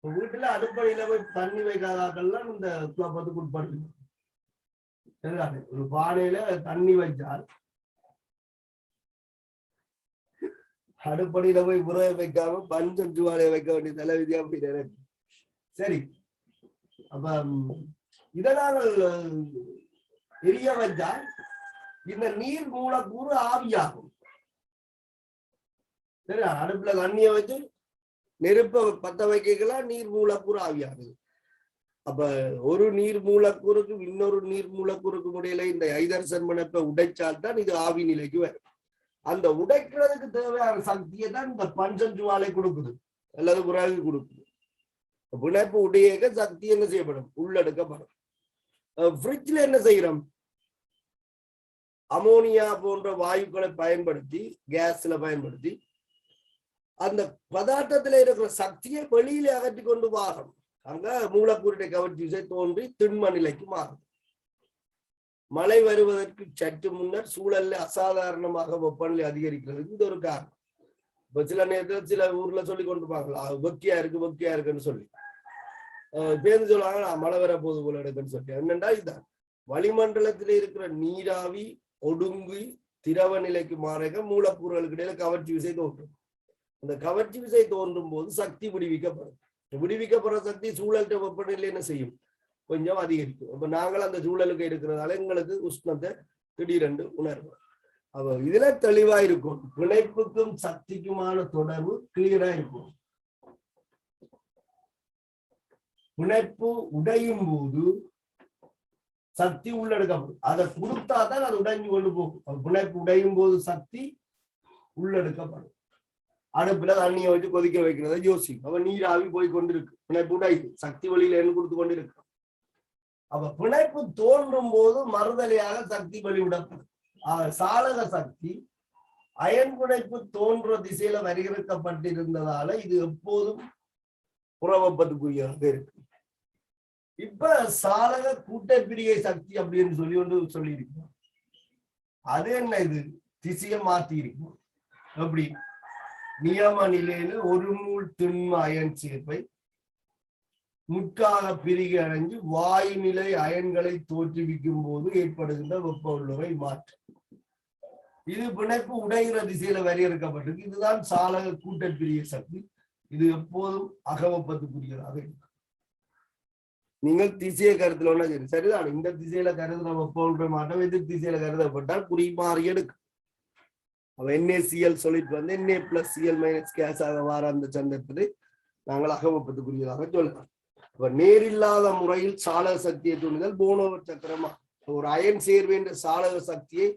வீட்டுல அடுப்படையில போய் தண்ணி வைக்காதாக்கள்லாம் இந்த குழப்பத்துக்கு உட்படுது. ஒரு பானையில தண்ணி வைச்சால் அடுப்படியில போய் உரைய வைக்காம பஞ்சம் ஜுவாலைய வைக்க வேண்டிய தலைவிதியா போய். சரி, அப்ப இதனால் எரிய வச்சால் இந்த நீர் மூலக்கூறு ஆவியாகும். சரி, அடுப்புல தண்ணிய வச்சு நெருப்ப பத்த வைக்கலாம், நீர் மூலக்கூறு ஆவியாகுது. அப்ப ஒரு நீர் மூலக்கூறுக்கு இன்னொரு நீர் மூலக்கூறுக்கு இடையில இந்த ஐதரசன் பிணைப்பை உடைச்சால் தான் இது ஆவி நிலைக்கு வரும். அந்த உடைக்கிறதுக்கு தேவையான சக்தியை தான் இந்த பஞ்சம் ஜுவாலை கொடுக்குது அல்லது விறகு கொடுக்குது. பிணைப்பு உடைய சக்தி என்ன செய்யப்படும், உள்ளெடுக்கப்படும். ஃப்ரிட்ஜ்ல என்ன செய்யறோம், அமோனியா போன்ற வாயுக்களை பயன்படுத்தி, கேஸ்ல பயன்படுத்தி அந்த பதார்த்தத்துல இருக்கிற சக்தியை வெளியில அகற்றி கொண்டு வாரம். அங்க மூலக்கூறுடைய கவர்ச்சி விசை தோன்றி திண்ம நிலைக்கு மாறும். மழை வருவதற்கு சற்று முன்னர் சூழல்ல அசாதாரணமாக வெப்பநிலை அதிகரிக்கிறது இந்த ஒரு காரணம். இப்ப சில நேரத்தில் சில ஊர்ல சொல்லி கொண்டு பாங்களா, வெக்கியா இருக்குன்னு சொல்லி பேருந்து சொல்லுவாங்க, மழை வர போது போல எடுக்குன்னு சொல்லி. என்னண்டா இதுதான், வளிமண்டலத்தில இருக்கிற நீராவி ஒடுங்கி திரவ நிலைக்கு மாறக மூலக்கூறுகளுக்கு இடையில கவர்ச்சி விசை தோன்றும். அந்த கவர்ச்சி விசை தோன்றும் போது சக்தி விடுவிக்கப்படும். விடுவிக்கப்படுற சக்தி சூழல்கிட்ட வெப்பநிலை என்ன செய்யும், கொஞ்சம் அதிகரிக்கும். அப்ப நாங்கள் அந்த சூழலுக்கு இருக்கிறதால எங்களுக்கு உஷ்ணத்தை திடீரென்று உணர்வோம். அப்ப இதுல தெளிவா இருக்கும், பிணைப்புக்கும் சக்திக்குமான தொடர்பு கிளியரா இருக்கும். பிணைப்பு உடையும் போது சக்தி உள்ளெடுக்கப்படும். அதை கொடுத்தாதான் அது உடைஞ்சு கொண்டு போகும். பிணைப்பு உடையும் போது சக்தி உள்ளெடுக்கப்படும். அடுப்புல தண்ணியை வச்சு கொதிக்க வைக்கிறத யோசிக்கும். அப்ப நீராவி போய் கொண்டிருக்கு, பிணைப்பு உடையுது, சக்தி வழியில என்ன கொடுத்து கொண்டிருக்கு. அப்ப பிணைப்பு தோன்றும் போது மறுதலையாக சக்தி வெளிவிடப்படும். சாலக சக்தி அயன் பிணைப்பு தோன்ற திசையில வரையறுக்கப்பட்டிருந்ததால இது எப்போதும் புறவெப்பத்துக்குரியதாக இருக்கு. இப்ப சாலக கூட்டப்பிரிகை சக்தி அப்படின்னு சொல்லியிருக்கோம். அது என்ன, இது திசையை மாத்தி இருக்கும். அப்படி நியம நிலையில ஒரு மூல் திண்ம அயன் சேர்ப்பை முற்காக பிரிகை அடைஞ்சு வாயுநிலை அயன்களை தோற்றுவிக்கும் போது ஏற்படுகின்ற வெப்ப உள்ளுறை மாற்றம். இது பிணைப்பு உடைகிற திசையில வரையறுக்கப்பட்டிருக்கு. இதுதான் சாலக கூட்டப்பிரிகை சக்தி. இது எப்போதும் அகவெப்பத்துக்குரியதாக இருக்கு. நீங்கள் திசையை கருத்துல ஒண்ணா சரி, சரிதான். இந்த திசையில கருதுற வெப்ப உள்ளுறை மாற்றம் எதிர் திசையில கருதப்பட்டால் குறிமாறி எடுக்கும். NaCl சொல்லிட்டு வந்து Na+Cl- கேஸாக வார அந்த சந்தர்ப்பத்தை நாங்கள் அகவெப்பத்துக்குரியதாக சொல்லலாம். இப்ப நேரில்லாத முறையில் சாலக சக்தியை தூண்டுதல் போனோவர் சக்கரமா. ஒரு அயன் சேர்வு என்ற சாலக சக்தியை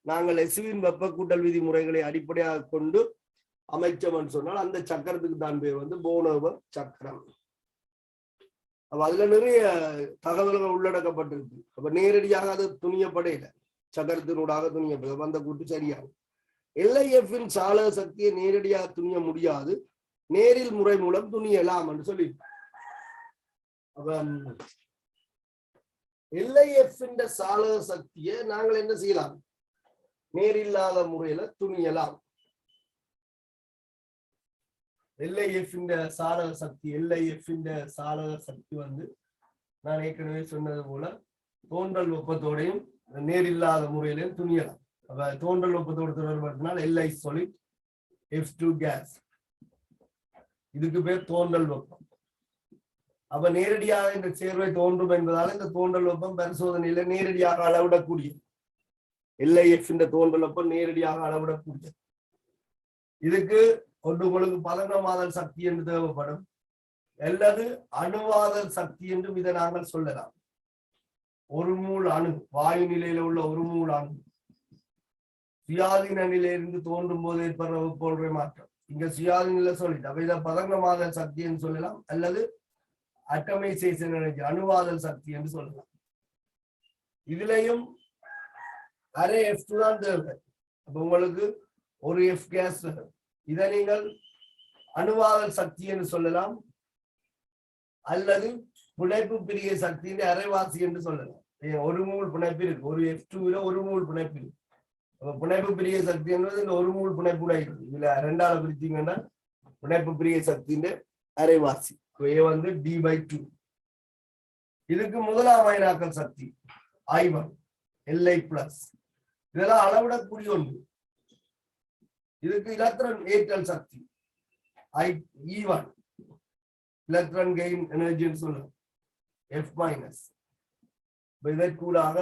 நாங்கள் எஸ்வின் வெப்ப கூட்டல் விதி முறைகளை அடிப்படையாக கொண்டு அமைச்சோம்னு சொன்னால் அந்த சக்கரத்துக்கு தான் பேர் வந்து போனோவர் சக்கரம். அப்ப அதுல நிறைய தகவல்கள் உள்ளடக்கப்பட்டிருக்கு. அப்ப நேரடியாக அது துணியப்படையில சக்கரத்தினூடாக துணியப்படும் அந்த கூட்டு சரியாகும். LIF-இன் சாலக சக்தியை நேரடியாக துணிய முடியாது, நேரில் முறை மூலம் துணியலாம் என்று சொல்லி. அப்ப LIF-இன் சாலக சக்தியை நாங்கள் என்ன செய்யலாம், நேரில்லாத முறையில துணியலாம். LIF-இன் சாலக சக்தி, LIF-இன் சாலக சக்தி வந்து நான் ஏற்கனவே சொன்னது போல தோன்றல் வெப்பத்தோடையும் நேரில்லாத முறையிலையும் துணியலாம். அப்ப தோன்றல் வெப்பத்தோடு தொடர்படுத்தினால் Li solid, F2 கேஸ், இதுக்கு பேர் தோன்றல் வெப்பம். அப்ப நேரடியாக இந்த சேர்வை தோன்றும் என்பதால் இந்த தோன்றல் வெப்பம் பரிசோதனையில நேரடியாக அளவிடக்கூடிய LIF-இன் தோன்றல் வெப்பம் நேரடியாக அளவிடக்கூடிய. இதுக்கு ஒன்று உங்களுக்கு பதனமாதல் சக்தி என்று தேவைப்படும், அல்லது அணுவாதல் சக்தி என்றும் இதை நாங்கள் சொல்லலாம். ஒரு மூல் அணு, வாயு நிலையில உள்ள ஒரு மூல் அணு சுயாதீன நிலையிலிருந்து தோன்றும் போது ஏற்படுற வெப்ப மாற்றம். இங்க சுயாதீன நிலை சொல்லிட்டு அப்ப இதை பதனமாதல் சக்தி என்று சொல்லலாம், அல்லது அட்டமைசேஷன் எனர்ஜி அணுவாதல் சக்தி என்று சொல்லலாம். இதுலயும் அரை F2 தான் தேவை. அப்ப உங்களுக்கு ஒரு F கேஸ், இதை நீங்கள் அணுவாதல் சக்தி என்று சொல்லலாம், அல்லது பிணைப்பு பிரிகை சக்தியின் அரைவாசி என்று சொல்லலாம். ஒரு மூல் பிணைப்பு இருக்கு, ஒரு F2 ஒரு மூல் பிணைப்பு இருக்கு. பிணைப்பு பிரிகை சக்தி என்பது இந்த ஒரு மூல் பிணைப்பு இருக்கு. இதுல ரெண்டாவது பிரித்தீங்கன்னா பிணைப்பு பிரிகை சக்தியின் அரைவாசி வந்து D/2. இதுக்கு முதலாம் அயனாக்கல் சக்தி I1 Li+, இதெல்லாம் அளவிடக்கூடிய ஒன்று. இதுக்கு எலக்ட்ரான் ஏற்றல் சக்தி E1, எலக்ட்ரான் கெயின் எனர்ஜின்னு சொல்லலாம், F-. இதற்கூடாக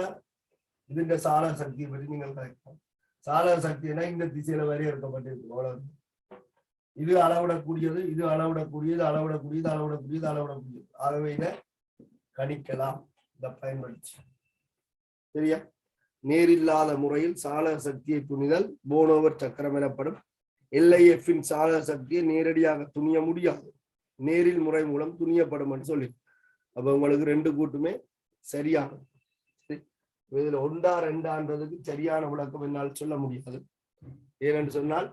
இதுன்ற சாலக சக்தியை பற்றி நீங்கள் கலைக்கலாம். சாலக சக்தினா இந்த திசையில வரையறுக்கப்பட்டிருக்கு. அவ்வளவு. இது அளவிடக்கூடியது, இது அளவிடக்கூடியது, அளவிடக்கூடியது, அளவிடக்கூடியது, அளவிடக்கூடியது. ஆகவே இதை கணிக்கலாம் இதை பயன்படுத்தி. சரியா? நேரில்லாத முறையில் சாலக சக்தியை துணிதல் போனோவர் சக்கரம் எனப்படும். LIF-இன் சாலக சக்தியை நேரடியாக துணிய முடியாது, நேரில் முறை மூலம் துணியப்படும் என்று சொல்லி. அப்ப உங்களுக்கு ரெண்டு கூட்டுமே சரியானது. இதுல ஒன்றா ரெண்டான்றதுக்கு சரியான விளக்கம் என்னால் சொல்ல முடியாது. ஏனென்று சொன்னால்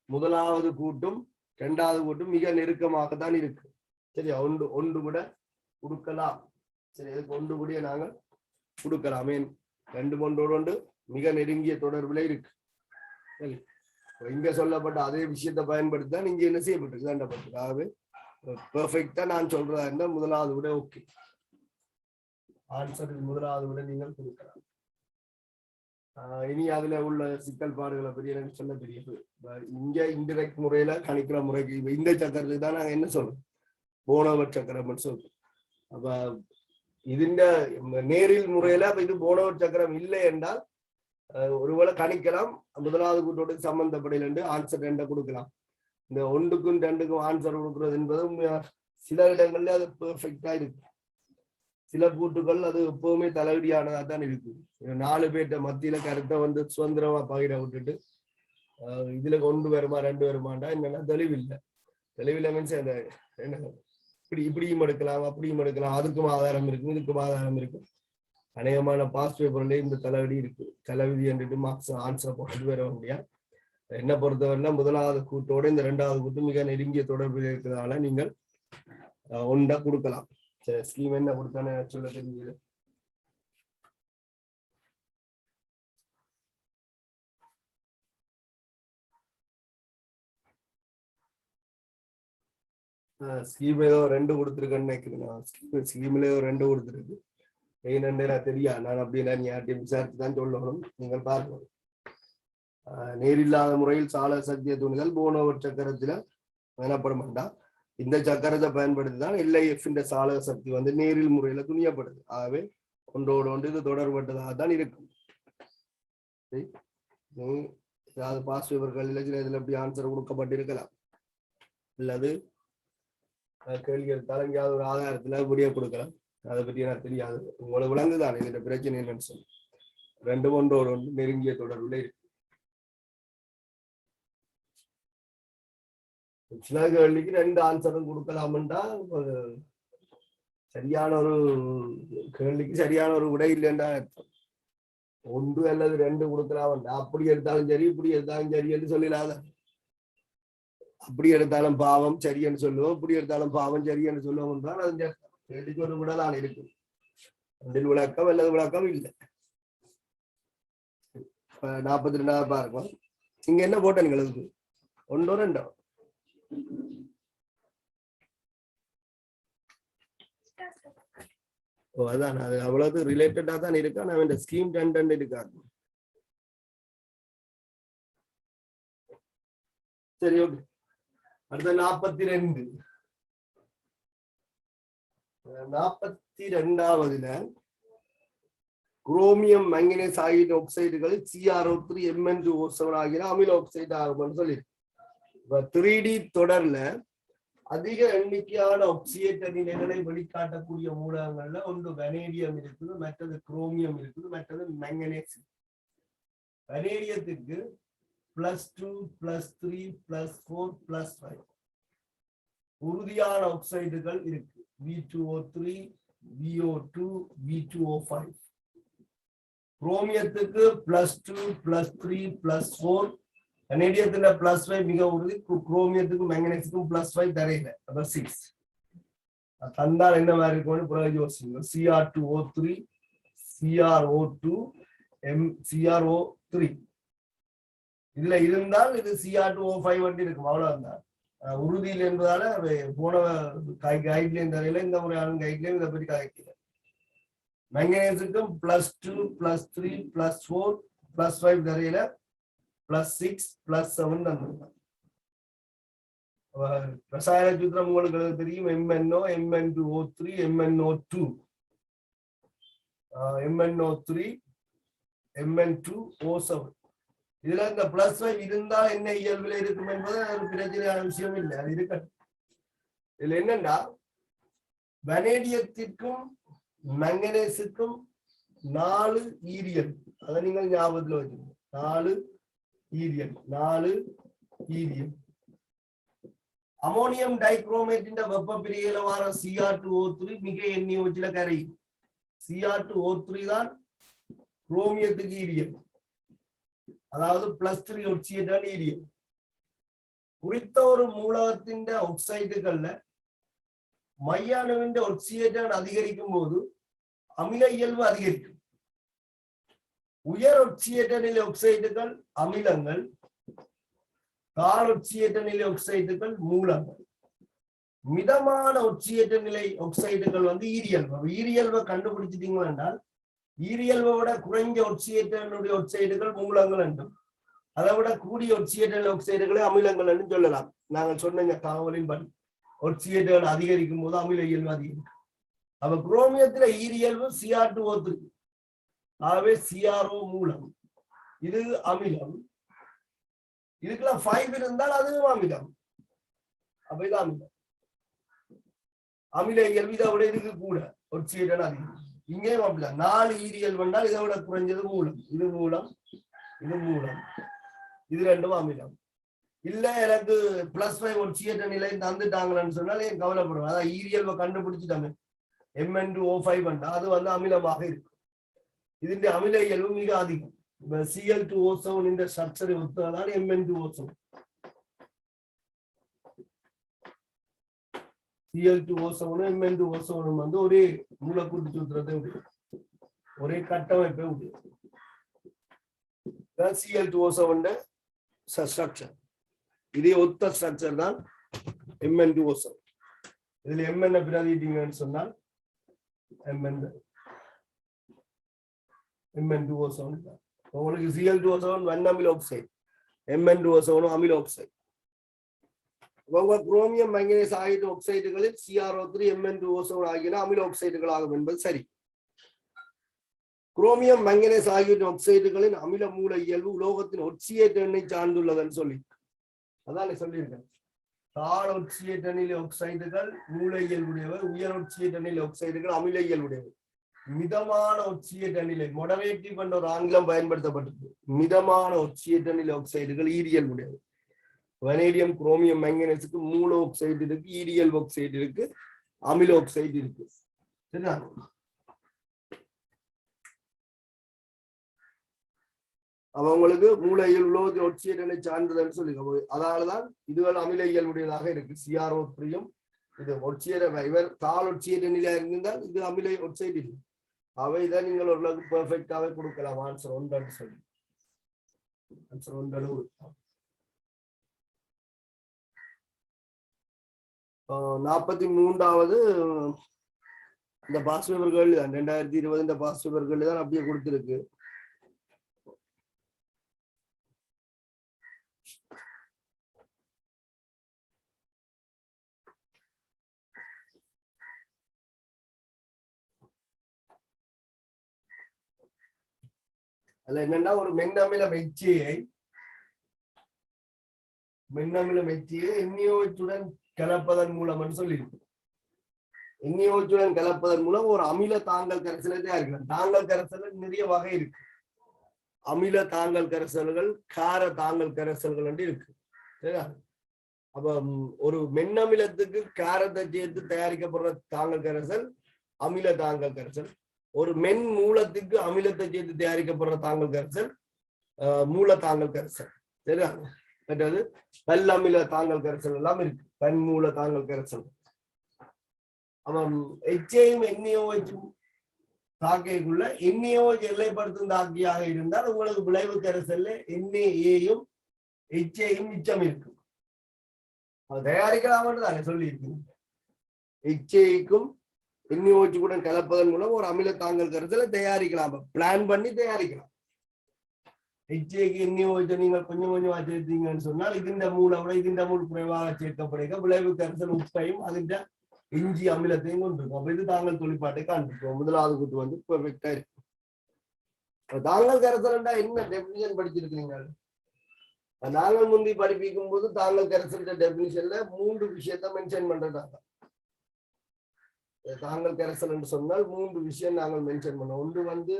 முதலாவது கூட்டும் இரண்டாவது கூட்டும் மிக நெருக்கமாகத்தான் இருக்கு. சரியா? ஒன்று கூட கொடுக்கலாம். சரி, இதுக்கு ஒன்று கூட நாங்கள் கொடுக்கலாம். ஏன் ரெண்டு ஒன்றோடு ஒன்று மிக நெருங்கிய தொடர்புல இருக்கு. சரி, இங்க சொல்லப்பட்ட அதே விஷயத்தை பயன்படுத்தி தான் இங்க என்ன செய்யப்பட்டிருக்கு. ஆகவே பெர்ஃபெக்டா நான் சொல்றதா இருந்தா முதலாவது விட ஓகே. ஆன்சர் முதலாவது விட நீங்கள் கொடுக்கலாம். இனி அதுல உள்ள சிக்கல் பாடுகளை பற்றி எனக்கு சொல்ல தெரியாது. இங்க இன்டிரெக்ட் முறையில கணிக்கிற முறைக்கு இந்த சக்கரத்துக்கு தான் நாங்க என்ன சொல்றோம், போனோவர் சக்கரம் சொல்றோம். அப்ப இதுண்ட நேரில் முறையில அப்ப இது போனோவர் சக்கரம் இல்லை என்றால் ஒருவேளை கணிக்கலாம். முதலாவது கூட்டோடு சம்பந்தப்படையில் என்று ஆன்சர் ரெண்டை கொடுக்கலாம். இந்த ஒன்றுக்கும் ரெண்டுக்கும் ஆன்சர் கொடுக்குறது என்பது சில இடங்கள்ல அது பெர்ஃபெக்டா இருக்கு. சில கூட்டுகள் அது எப்பவுமே தலைவடியானதா தான் இருக்கு. 4 பேர்ட்ட மத்தியில கருத்தை வந்து சுதந்திரமா பகிர விட்டுட்டு இதுல கொண்டு வருமா ரெண்டு வருமாண்டா என்னன்னா தெளிவில்லை. மீன்ஸ் அந்த என்ன இப்படியும் எடுக்கலாம், அப்படியும் எடுக்கலாம், அதுக்கும் ஆதாரம் இருக்கு, இதுக்கும் ஆதாரம் இருக்கு. அநேகமான பாஸ் பேப்பர்ல இந்த தலைவடி இருக்கு. தலைவிதி என்றுட்டு மார்க்ஸ் ஆன்சர் போட்டு வர முடியாது. என்ன பொறுத்தவரை முதலாவது கூட்டோட இந்த இரண்டாவது கூட்டு மிக நெருங்கிய தொடர்பில் இருக்கிறதால நீங்கள் ஒன்றா கொடுக்கலாம். சரி, ஸ்கீம் என்ன கொடுத்தானே சொல்ல தெரிஞ்சது. ஸ்கீம் ஏதோ 2 கொடுத்துருக்கேன்னு நினைக்கிறேன். ஸ்கீம்ல ஏதோ 2 கொடுத்துருக்கு. என்னன்னு தெரியா, நான் அப்படின்னா நீ யார்ட்டையும் விசாரித்து தான் சொல்லணும். நீங்கள் பாருங்க. நேரில்லாத முறையில் சால சத்திய துணிகள் போனவர் சக்கரத்துல எனப்பட மாட்டான். இந்த சக்கரத்தை பயன்படுத்திதான் LIF சாலக சக்தி வந்து நேரில் முறையில துணியப்படுது. ஆகவே ஒன்றோடு ஒன்று இது தொடர்பட்டதாக தான் இருக்கும். ஏதாவது பாஸ் பேப்பர்கள் இதுல எப்படி ஆன்சர் கொடுக்கப்பட்டிருக்கலாம், அல்லது கேள்வி எடுத்தாலும் எங்கேயாவது ஒரு ஆதாரத்துல முடிய கொடுக்கலாம். அதை பற்றி எனக்கு தெரியாது. உங்களுக்கு விளங்குதான் இந்த பிரச்சனை என்னன்னு சொல்லி. 2 ஒன்றோடு ஒன்று நெருங்கிய தொடர்புல இருக்கு. சில கேள்விக்கு 2 ஆன்சரும் கொடுக்கலாம்டா, சரியான ஒரு கேள்விக்கு சரியான ஒரு விடை இல்லைன்றா அர்த்தம். 1 அல்லது 2 கொடுக்கலாம்டா. அப்படி எடுத்தாலும் சரி, இப்படி எடுத்தாலும் சரி என்று சொல்லிடாத. அப்படி எடுத்தாலும் பாவம் சரி என்று சொல்லுவோம், இப்படி எடுத்தாலும் பாவம் சரி என்று சொல்லுவோம் என்றால் அது கேள்விக்கு ஒரு விடலான் இருக்கு. 2 விளக்கம் அல்லது விளக்கம் இல்லை. 42 பாருங்க. இங்க என்ன போட்ட நீங்களுக்கு 1 2 அதான் அது அவ்வளவு ரிலேட்டடா தான் இருக்கா. நான் இந்த ஸ்கீம் 10 இருக்காது. சரி, ஓகே. அடுத்த 42. 42வதுல குரோமியம் மங்கனீஸ் ஆகிய ஆக்சைடுகள் CrO3 Mn2O7 ஆகிய அமில ஆக்சைடு ஆகும்னு சொல்லி 3D தொடர்ல அதிக எண்ணிக்கையான ஆக்சியேற்ற நிலைகளை வெளிக்காட்டக்கூடிய மூலகங்கள்ல ஒன்று வனேடியம் இருக்குது, மற்றது குரோமியம் இருக்குது, மற்றது மங்கனீஸ். வனேடியத்துக்கு +2 +3 +4 +5 உறுதியான ஆக்சைடுகள் இருக்கு. V2O3 VO2 V2O5. குரோமியத்துக்கு +2 +3 +4. வனேடியத்துல +5 மிக உறுதி. குரோமியத்துக்கும் மேங்கனீஸுக்கும் +5 தரையில. அப்ப 6 தந்தால் என்ன மாதிரி இருக்கும்னு பிறகு யோசிங்க. Cr2O3 CrO2 CrO3 இதுல இருந்தால் இது Cr2O5 வண்டி இருக்கும். அவ்வளவுதான். உறுதியில் என்பதால போன கைட்லைன் தரையில இந்த முறையான கைட்லைன் இதை பற்றி கதைக்கல. மேங்கனீஸுக்கும் +2 +3 +4 +5 தரையில +6 +7 தந்திருக்காங்க. ரசாயன சூத்திரம் உங்களுக்கு தெரியும். MnO Mn2O3 MnO2 MnO3 Mn2O7. இதுல இந்த +5 இருந்தா என்ன இயல்புல இருக்கும் என்பது ஒரு பிரச்சனையான விஷயம் இல்லை. அது இருக்கட்டும். இதுல என்னன்னா வனேடியத்திற்கும் மங்கனீஸுக்கும் 4 ஈரியல். அதை நீங்கள் ஞாபகத்துல வச்சுக்கணும். 4 ஈரியல். அமோனியம் டைக்ரோமேட்டின் வெப்ப பிரிகையில வர Cr2O3 மிக NaOH கரையும். Cr2O3 தான் குரோமியத்துக்கு ஈரியல், அதாவது +3 ஆக்சியேட்டான ஈரியல். குறித்த ஒரு மூலகத்தின் ஆக்சைடுகள்ல மையாணுவின் ஆக்சியேட்டான் அதிகரிக்கும் போது அமில இயல்பு அதிகரிக்கும். உயர் ஆக்சியேட்ட நிலை ஆக்சைடுகள் அமிலங்கள், தாழ் ஆக்சியேட்ட நிலை ஆக்சைடுகள் மூலங்கள். மிதமான ஆக்சியேட்ட நிலை ஆக்சைடுகள் வந்து ஈரியல்பு. ஈரியல்பை கண்டுபிடிச்சிட்டீங்க என்றால் ஈரியல்பை விட குறைஞ்ச ஆக்சியேட்டனுடைய ஆக்சைடுகள் மூலங்கள் என்றும், அதை விட கூடிய ஆக்சியேட்ட ஆக்சைடுகளை அமிலங்கள் என்று சொல்லலாம். நாங்கள் சொன்ன தகவலின் படி ஆக்சியேட்டர்கள் அதிகரிக்கும் போது அமில இயல்பு அதிகரிக்கும். அப்ப குரோமியத்துல ஈரியல்பு Cr2O3. ஆகவே CrO மூலம், இது அமிலம். இதுக்குள்ள 5 இருந்தால் அதுவும் அமிலம். அப்ப இது அமிலம். அமில இயல்பு இதை விட இதுக்கு கூட ஆக்சியேட்டர் அதிகம். இங்கேயும் அப்படிதான் 4 ஈரியல் வந்தால் இதை விட குறைஞ்சது மூலம். இது மூலம், இது மூலம், இது ரெண்டும் அமிலம். இல்ல எனக்கு +5 ஆக்சியேட்டர் நிலை தந்துட்டாங்கன்னு சொன்னால் ஏன் கவலைப்படுவேன். அதான் ஈரியல்வை கண்டுபிடிச்சிட்டாங்க. Mn2O5 அது வந்து அமிலமாக இருக்கு. இதுல அமில இயல்பு மிக அதிகம். Cl2O7 இந்த ஸ்ட்ரக்சரை ஒத்ததான் Mn2O7. Cl2O7 Mn2O7 வந்து ஒரே மூலக்கூட்டு சூத்திரத்தை உடையது, ஒரே கட்டமைப்பை உடையது. Cl2O7 ஸ்ட்ரக்சர், இதே ஒத்த ஸ்ட்ரக்சர் தான் Mn2O7. இதுல Mn பிரதிட்டீங்கன்னு சொன்னால் Mn2O7 தான். உங்களுக்கு Cl2O7 அமில ஆக்சைடு, Mn2O7 அமில ஆக்சைடு. குரோமியம் மங்கனீஸ் ஆகிய ஆக்சைடுகளில் CrO3 Mn2O7 ஆகியன அமில ஆக்சைடுகள் ஆகும் என்பது சரி. குரோமியம் மங்கனீஸ் ஆகிய ஆக்சைடுகளின் அமில மூல இயல்பு உலோகத்தின் ஒட்சியேட் எண்ணை சார்ந்துள்ளதுன்னு சொல்லி அதான் சொல்லியிருக்கேன். தாழ் ஒட்சியேட் அணில ஆக்சைடுகள் மூல இயல்புடையவை, உயர் ஒட்சியேட் அணில ஆக்சைடுகள் அமில இயல்புடையவை. மிதமான ஒட்சியேட் அணிலை மொடரேட்டிவ் என்ற ஒரு ஆங்கிலம் பயன்படுத்தப்பட்டது. மிதமான ஒட்சியேட் அணில ஆக்சைடுகள் ஈரியல்புடையவை. வனேடியம் குரோமியம் மங்கனீஸுக்கு மூல ஆக்சைடு இருக்கு, ஈரியல் ஆக்சைடு இருக்கு, அமில ஆக்சைடு இருக்கு. சரியா? அவங்களுக்கு மூல இயல் உலோகத்தின் ஒட்சியேட் அணை சார்ந்ததுன்னு சொல்லி, அதனாலதான் இதுகள் அமில இயல்புடையதாக இருக்கு. CrO3 இது ஒட்சியேட், இவர் தாழ் ஒட்சியேட் அணில இருந்தால் இது அமில ஒட்சைடு இல்லை. அவைதான் நீங்கள் ஓரளவுக்கு பெர்ஃபெக்டாவே கொடுக்கலாம். ஆன்சர் 1 சொல்லி ஆன்சர் 1. 43வது இந்த பாஸ் பேப்பர்கள் தான் 2020 இந்த பாஸ் பேப்பர்கள் தான் அப்படியே கொடுத்திருக்கு. அதுல என்னன்னா ஒரு மென்னமிலம் HCl NaOH கலப்பதன் மூலம் சொல்லியிருக்கு. NaOH கலப்பதன் மூலம் ஒரு அமில தாங்கல் கரைசலை தயாரிக்கலாம். தாங்கல் கரைசல் நிறைய வகை இருக்கு. அமில தாங்கல் கரைசல்கள், கார தாங்கல் கரைசல்கள் என்று இருக்கு. சரியா? அப்ப ஒரு மென்னமிலத்துக்கு காரத்தை சேர்த்து தயாரிக்கப்படுற தாங்கல் கரைசல் அமில தாங்கல் கரைசல். ஒரு மென் மூலத்துக்கு அமிலத்தை சேர்த்து தயாரிக்கப்படுற தாங்கல் கரைசல் மூல தாங்கல் கரைசல். சரியா? மற்றது பல்லமில தாங்கல் கரைசல் எல்லாம் இருக்கு, பன்மூல தாங்கல் கரைசல். அவன் HAயும் NaOH தாக்கைக்குள்ள NaOH எல்லைப்படுத்தும் தாக்கியாக இருந்தால் உங்களுக்கு விளைவு கரைசல்ல NaAயும் HAயும் மிச்சம் இருக்கும். அது தயாரிக்கலாம் தானே சொல்லி இருக்கு. HAக்கும் NaOH கூட கலப்பதன் மூலம் ஒரு அமில தாங்கல் கரைசலை தயாரிக்கலாம். பிளான் பண்ணி தயாரிக்கலாம். HAக்கு NaOH நீங்கள் கொஞ்சம் கொஞ்சமா சேர்த்தீங்கன்னு சொன்னால் இந்த மூளை விட இந்த மூல் குறைவாக சேர்க்கப்படுக விளைவு கரைசல் உப்பையும் அதிண்ட இஞ்சி அமிலத்தையும் கொண்டிருக்கும். அப்ப இது தாங்கல் தொழிற்பாட்டை காண்பிக்கும். முதலாவது கூட்டு வந்து பெர்ஃபெக்டா இருக்கும். தாங்கல் கரைசல் என்ன டெபினிஷன் படிச்சிருக்கீங்க? நாங்கள் முந்தி படிப்பிக்கும் போது தாங்கல் கரைசல் டெபினிஷன்ல 3 விஷயத்த மென்ஷன் பண்றதாங்க. தாங்கல் கரைசல் என்று சொன்னால் 3 விஷயம் நாங்கள் மென்ஷன் பண்ணோம். ஒன்று வந்து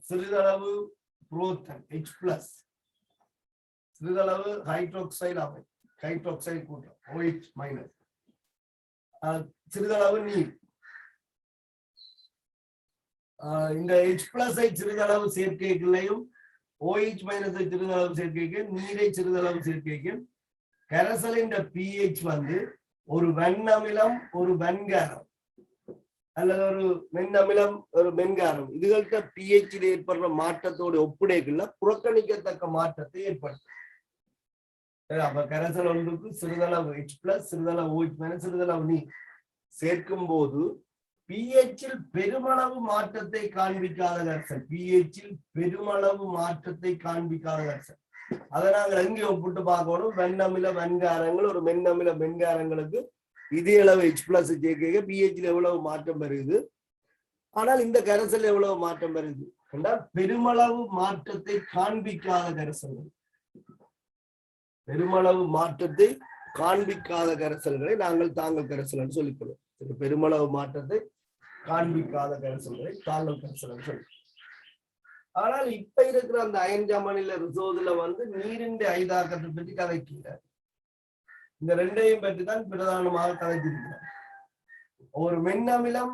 சிறிதளவு புரோத்தன் H+, சிறிதளவு ஹைட்ரோக்சைடு அவை, ஹைட்ரோக்சைடு கூட்டம் OH-, சிறிதளவு நீர். இந்த H+ஐ சிறிதளவு சேர்க்கைகளையும் OH- சிறிதளவு சேர்க்கைக்கு, நீரை சிறிதளவு சேர்க்கைக்கு கரைசலின் pH வந்து ஒரு வெண்ணமிலம் ஒரு வெண்காரம் அல்லது ஒரு மென்னமிலம் ஒரு மென்காரம் இதுகள்கிட்ட pH ஏற்படுற மாற்றத்தோட ஒப்புடைக்குள்ள புறக்கணிக்கத்தக்க மாற்றத்தை ஏற்படுத்தும். அப்ப கரைசல் ஒன்றுக்கு சிறிதளவு H+, சிறிதளவு OH-, சிறிதளவு நீர் சேர்க்கும் போது pH-இல் பெருமளவு மாற்றத்தை காண்பிக்காத கரைசல், pH-இல் பெருமளவு மாற்றத்தை காண்பிக்காத கரைசல். அதை நாங்கள் எங்கே ஒப்பிட்டு பார்க்கணும்? வெண்ணமில வெண்காரங்கள் ஒரு மென்னமில மென்காரங்களுக்கு இதே அளவு H+ சேர்க்க pH-ல எவ்வளவு மாற்றம் வருது, ஆனால் இந்த கரைசல் எவ்வளவு மாற்றம் வருது என்றால் பெருமளவு மாற்றத்தை காண்பிக்காத கரைசல்கள். பெருமளவு மாற்றத்தை காண்பிக்காத கரைசல்களை நாங்கள் தாங்கல் கரைசல் சொல்லிக்கொள்வோம். பெருமளவு மாற்றத்தை காண்பிக்காத கரைசல்களை தாங்கல் கரைசல் சொல்லி. ஆனால் இப்ப இருக்கிற அந்த அயன்ஜாமனில ரிசோர்ஸ்ல வந்து நீரின் ஐதாக்கத்தை பற்றி கதைக்கிறார். இந்த ரெண்டையும் பற்றி தான் பிரதானமாக கதைத்திருக்கிறார். ஒரு மென்னமிலம்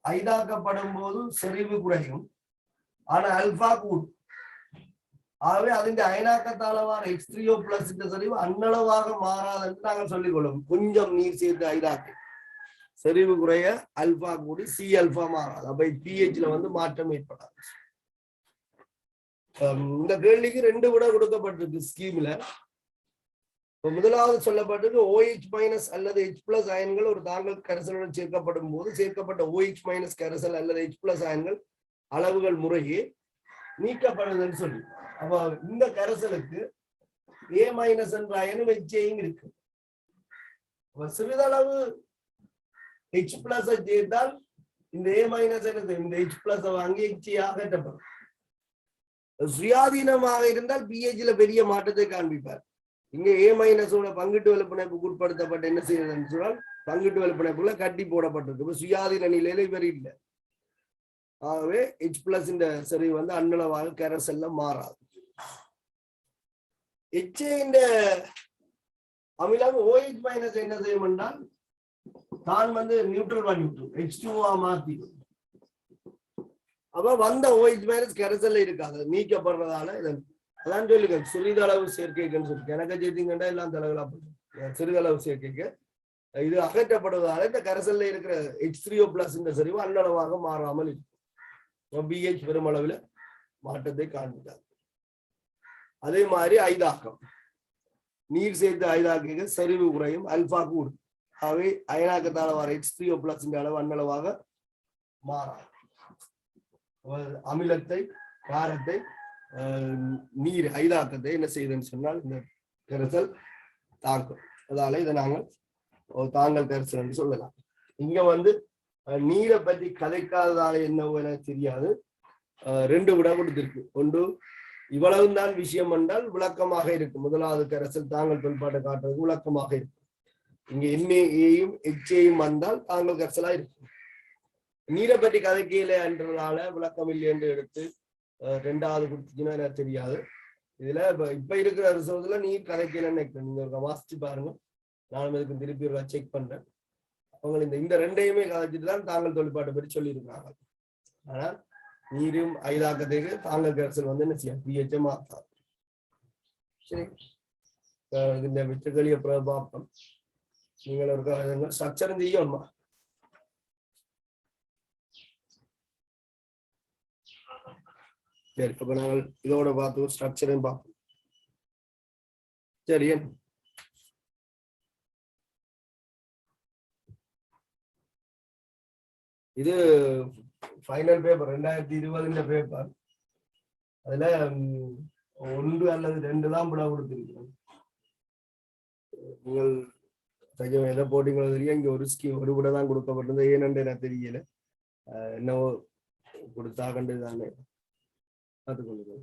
ஐதாக்கப்படும் போது செறிவு குறையும், ஆனா அல்பா கூடும். ஆகவே அதிന്റെ அயனாக்கத்தாளவான H3O பிளஸ் செறிவு அன்னளவாக மாறாது என்று நாங்கள் சொல்லிக் கொள்ளும். கொஞ்சம் நீர் சேர்த்து ஐதாக்கு செறிவு குறைய அல்பா கூடி சி அல்பா மாறாது. அப்ப பிஹெச்ல வந்து மாற்றம் ஏற்படாது. இந்த கேள்விக்கு 2 விட கொடுக்கப்பட்டிருக்கு ஸ்கீம்ல. முதலாவது சொல்லப்பட்டது OH மைனஸ் அல்லது H+ அயன்கள் ஒரு தாங்கல் கரைசலுடன் சேர்க்கப்படும் போது சேர்க்கப்பட்ட OH மைனஸ் கரைசல் அல்லது H+ அயன்கள் அளவுகள் முறையே நீக்கப்படுதுன்னு சொல்லி. அப்ப இந்த கரைசலுக்கு A மைனஸ் என்ற அயனும் HAயும் இருக்கு. சிறிதளவு H+ சேர்த்தால் இந்த A மைனஸ் இந்த H+ வாங்கி HA அகற்றப்படும். சுயாதீனமாக இருந்தால் pH பெரிய மாற்றத்தை காண்பிப்பார். இங்க A மைனஸோட பங்கிட்டு வலுப்பிணைப்புக்கு உட்படுத்தப்பட்ட என்ன செய்யறதுன்னு சொன்னால் பங்கிட்டு வலுப்பிணைப்புல கட்டி போடப்பட்டிருக்கு. சுயாதீன நிலையில இவர் இல்லை. ஆகவே H+ இந்த செறிவு வந்து அன்னளவாக கரைசல்ல மாறாது. HA இந்த அமிலம் OH மைனஸ் என்ன செய்யும் என்றால் தான் வந்து நியூட்ரல் H2 மாத்தி அப்ப வந்த OH மைனஸ் கரைசல்ல இருக்காது, நீக்கப்படுறதால அதான் சொல்லுங்க சிறிதளவு சேர்க்கைக்குன்னு சொல்லி எனக்கு சேர்த்தீங்கன்னா எல்லாம் தலைகளா போயிடும். சிறிதளவு சேர்க்கைக்கு இது அகற்றப்படுவதால இந்த கரைசல்ல இருக்கிற H3O பிளஸ் இந்த செறிவு அன்னளவாக மாறாமல் இருக்கும். pH பெருமளவில் மாற்றத்தை காண்பித்தார். அதே மாதிரி ஐதாக்கம் நீர் சேர்த்து ஐதாக்க செறிவு குறையும் அல்பா கூடும். அவை அயனாக்கத்தால வர H3O பிளஸ் அளவு அன்னளவாக மாறாது. அமிலத்தை காரத்தை நீர் ஐதாக்கத்தை என்ன செய்யுதுன்னு சொன்னால் இந்த கரைசல் தாக்கும். அதால இதை நாங்கள் தாங்கல் கரைசல் என்று சொல்லலாம். இங்க வந்து நீரை பற்றி கதைக்காததால என்னவோ எனக்கு தெரியாது. 2 விட கொடுத்திருக்கு. ஒன்று இவ்வளவுதான் விஷயம் என்றால் விளக்கமாக இருக்கும். முதலாவது கரைசல் தாங்கல் தொல்பாட்டை காட்டுறது விளக்கமாக இருக்கும். இங்க NaAயும் HAயும் வந்தால் தாங்கல் கரைசலா இருக்கும். நீரை பற்றி கதைக்கையில என்றதால விளக்கம் இல்லை என்று எடுத்து 2வது கொடுத்துச்சுன்னா எனக்கு தெரியாது. இதுல இப்ப இருக்கிற ரிசோர்ஸ்ல நீர் கதைக்கலன்னு நினைக்கிறேன். நீங்க வாசிச்சு பாருங்க. நானும் இதுக்கு திருப்பி ஒரு செக் பண்றேன். அவங்க இந்த 2ஐயுமே கதைச்சிட்டு தான் தாங்கல் தொழிற்பாட்டை பற்றி சொல்லியிருக்காங்க. ஆனா நீரும் ஐதாக்கத்துக்கு தாங்கல் கரைசல் வந்து என்ன செய்யும் pH மாத்தாது. சரி, இந்த வித்துக்களிய பிரபாப்பம் நீங்கள் ஒரு ஸ்ட்ரக்சரும் செய்யணுமா? சரி, அப்ப நாங்கள் இதோட பார்த்து ஸ்ட்ரக்சரையும் பார்ப்போம். சரி, இது ஃபைனல் பேப்பர் 2020 பேப்பர். அதுல 1 அல்லது 2 தான் விட கொடுத்திருக்கிறோம். நீங்கள் கொஞ்சம் எதை போட்டீங்களோ தெரியும். இங்க ஒரு விட தான் கொடுக்கப்பட்டிருந்தது. ஏனென்று எனக்கு தெரியல. என்னவோ கொடுத்தா கண்டுதானே பார்த்துக்கொண்டு